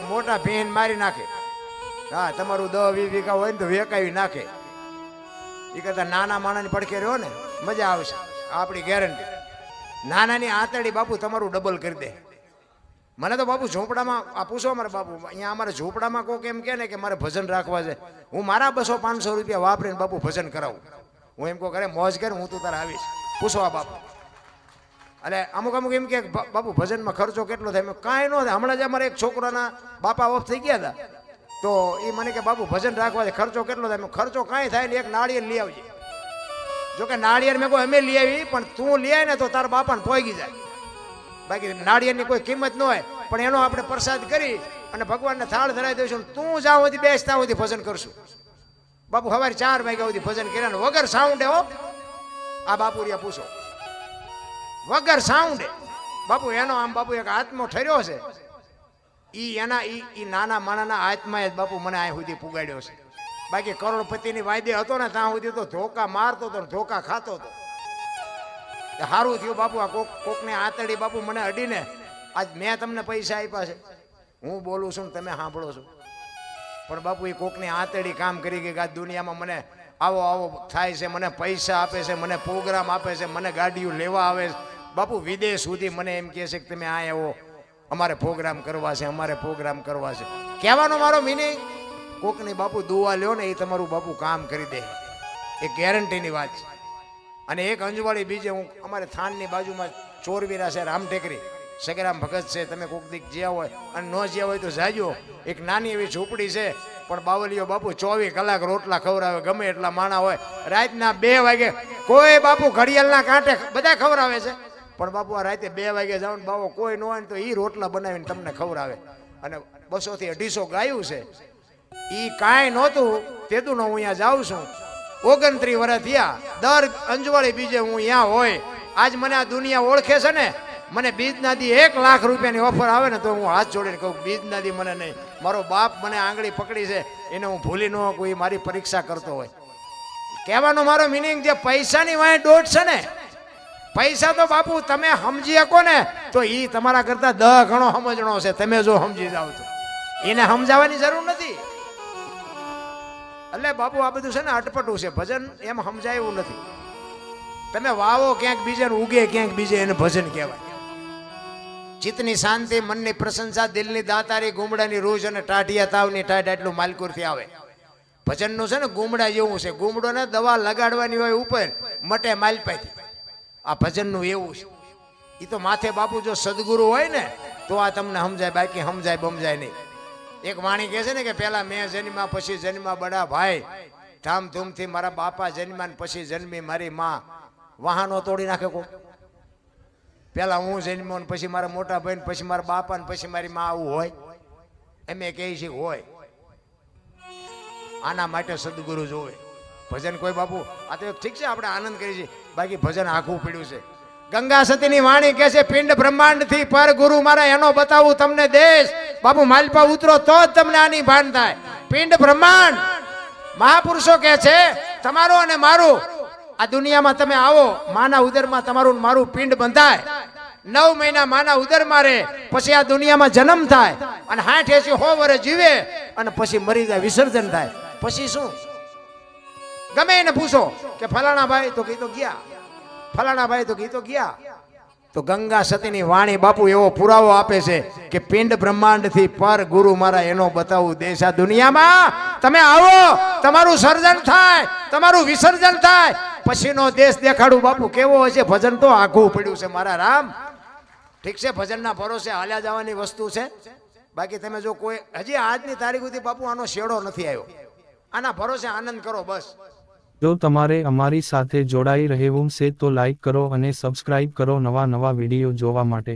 મોટા ભેન મારી નાખે. હા, તમારું 10-20 વીઘા હોય ને તો વેકાવી નાખે. એ કરતા નાના માણાની પડખે રહ્યો ને મજા આવશે. આપણી ગેરંટી. નાનાની આતડી બાપુ તમારું ડબલ કરી દે. મને તો બાપુ ઝૂંપડામાં આ પૂછો મારે બાપુ, અહીંયા અમારે ઝૂંપડામાં કોઈક એમ કે ને કે મારે ભજન રાખવા છે, હું મારા 200-500 રૂપિયા વાપરીને બાપુ ભજન કરાવું. હું એમ કહું કરે મોજ કર, હું તું તારે આવીશ. પૂછો આ બાપુ. એટલે અમુક એમ કે બાપુ ભજનમાં ખર્ચો કેટલો થાય? કાંઈ ન થાય. હમણાં જ અમારે એક છોકરાના બાપા ઓફ થઈ ગયા હતા તો એ મને કે બાપુ ભજન રાખવા છે, ખર્ચો કેટલો થાય? ખર્ચો કાંઈ થાય ને એક નાળિયેર લઈ આવજે. જોકે નાળિયેર મેં કોઈ અમે લઈ આવી, પણ તું લઈ આવે ને તો તારા બાપાને પોગી જાય. બાકી નાળિયેરની કોઈ કિંમત ન હોય, પણ એનો આપણે પ્રસાદ કરી અને ભગવાનને થાળ ધરાવી દઈશું. તું જાવ સુધી બેસતા સુધી ભજન કરશું. બાપુ સવારે 4 વાગ્યા સુધી ભજન કર્યા વગર સાઉન્ડે. હો, આ બાપુ રિયા પૂછો વગર સાઉન્ડે બાપુ. એનો આમ બાપુ એક આત્મો ઠર્યો છે. ઈ નાના માણાના આત્માએ જ બાપુ મને આ સુધી પુગાડ્યો છે. બાકી કરોડપતિની વાયદે હતો ને ત્યાં સુધી તો ધોકા મારતો હતો, ધોકા ખાતો હતો. સારું થયું બાપુ આ કોકને આતડી બાપુ મને અડીને આજ મેં તમને પૈસા આપ્યા છે. હું બોલું છું ને તમે સાંભળો છો, પણ બાપુ એ કોકની આતડી કામ કરી ગઈ કે આ દુનિયામાં મને આવો આવો થાય છે, મને પૈસા આપે છે, મને પ્રોગ્રામ આપે છે, મને ગાડીઓ લેવા આવે છે. બાપુ વિદેશ સુધી મને એમ કહે છે કે તમે આ આવો, અમારે પ્રોગ્રામ કરવા છે, અમારે પ્રોગ્રામ કરવા છે. કહેવાનો મારો મિનિંગ, કોકની બાપુ દુઆ લ્યો ને એ તમારું બાપુ કામ કરી દે. એ ગેરંટીની વાત છે. અને એક અંજવાળી બીજે હું અમારે થાનની બાજુમાં ચોરવીરા છે, રામટેકરી સગરામ ભગત છે. તમે કોક દીક જ્યાં હોય અને ન જ્યાં હોય તો જાજો. એક નાની એવી ઝૂંપડી છે, પણ બાવલીઓ બાપુ 24 કલાક રોટલા ખવડાવે. ગમે એટલા માણા હોય, રાતના 2 વાગે કોઈ બાપુ ઘડિયાળના કાંઠે બધા ખવડાવે છે, પણ બાપુ આ રાતે 2 વાગે જાવ ને બાવો કોઈ ન હોય ને તો એ રોટલા બનાવીને તમને ખવડાવે. અને 200 થી 250 ગાયું છે. એ કાંઈ નહોતું તેતું હું અહીંયા જાઉં છું. 29 વર્ષ થયા. દર અંજવાળી બીજે હું અહીંયા હોય. આજ મને આ દુનિયા ઓળખે છે ને. મને બીજના દી 1 લાખ રૂપિયાની ઓફર આવે ને તો હું હાથ જોડીને કહું બીજના દી મને નહીં. મારો બાપ મને આંગળી પકડી છે એને હું ભૂલી ન શકું. એ મારી પરીક્ષા કરતો હોય. કહેવાનો મારો મિનિંગ જે પૈસાની વાંહે દોટ છે ને, પૈસા તો બાપુ તમે સમજી શકો ને તો એ તમારા કરતા 10 ગણો સમજણો છે. તમે જો સમજી જાવ તો એને સમજાવવાની જરૂર નથી. એટલે બાપુ આ બધું છે ને અટપટું છે. ભજન એમ સમજાય એવું નથી. તમે વાવો ક્યાંક બીજે ઉગે ક્યાંક બીજે, એને ભજન કહેવાય. ચિત્તની શાંતિ, મનની પ્રશંસા, દિલની દાતારી, ગુમડાની રૂજ અને ટાઢિયા તાવની ટાઢ એટલું માલકુરથી આવે. ભજનનું છે ને ગુમડા જેવું છે. ગુમડો ને દવા લગાડવાની હોય ઉપર, મટે માલપાથી. આ ભજનનું એવું છે. એ તો માથે બાપુ જો સદગુરુ હોય ને તો આ તમને સમજાય, બાકી સમજાય બમજાય નહીં. એક વાણી કહે છે ને કે પેલા મેં જન્મા પછી જન્મા બડા ભાઈ, ધામધૂમથી મારા બાપા જન્મ્યા ને પછી જન્મી મારી માં વાહનો તોડી નાખે કો? પેલા હું જન્મ્યો ને પછી મારા મોટા ભાઈ ને પછી મારા બાપા ને પછી મારી માં આવું હોય? એમ કહે છે હોય. આના માટે સદગુરુ જોવે. ભજન કોઈ બાપુ આ તો ઠીક છે આપણે આનંદ કરી છે, બાકી ભજન આખું પડ્યું છે. ગંગા સતીની વાણી કહે છે પિંડ બ્રહ્માંડ થી પર ગુરુ મારા એનો બતાવું તમને દેશ. બાપુ માલપા ઉતરો તો જ તમને આની ભાન થાય. પિંડ બ્રહ્માંડ મહાપુરુષો કહે છે તમારું અને મારું આ દુનિયામાં તમે આવો, માના ઉદરમાં તમારું ને મારું પિંડ બંધાય. 9 મહિના માના ઉદરમાં રહે, પછી આ દુનિયામાં જન્મ થાય અને 60 80 100 વર્ષ જીવે અને પછી મરી જાય, વિસર્જન થાય. પછી શું? ગમે એને પૂછો કે ફલાણા ભાઈ તો કીધો ગયા, ફલાણા ભાઈ તો કીધો ગયા. તો ગંગા સતીની વાણી બાપુ એવો પુરાવો આપે છે કે પિંડ બ્રહ્માંડ થી પર ગુરુ મારા એનો બતાવું દેશ. આ દુનિયામાં તમે આવો, તમારું સર્જન થાય, તમારું વિસર્જન થાય, પછીનો દેશ દેખાડું. બાપુ કેવો હશે? ભજન તો આઘું પડ્યું છે મારા રામ. ઠીક છે, ભજનના ભરોસે હાલ્યા જવાની વસ્તુ છે. બાકી તમે જો કોઈ હજી આજની તારીખ સુધી બાપુ આનો શેડો નથી આવ્યો, આના ભરોસે આનંદ કરો બસ. જો તમારે અમારી સાથે જોડાઈ રહેવું છે તો લાઈક કરો અને સબસ્ક્રાઇબ કરો નવા નવા વિડીયો જોવા માટે.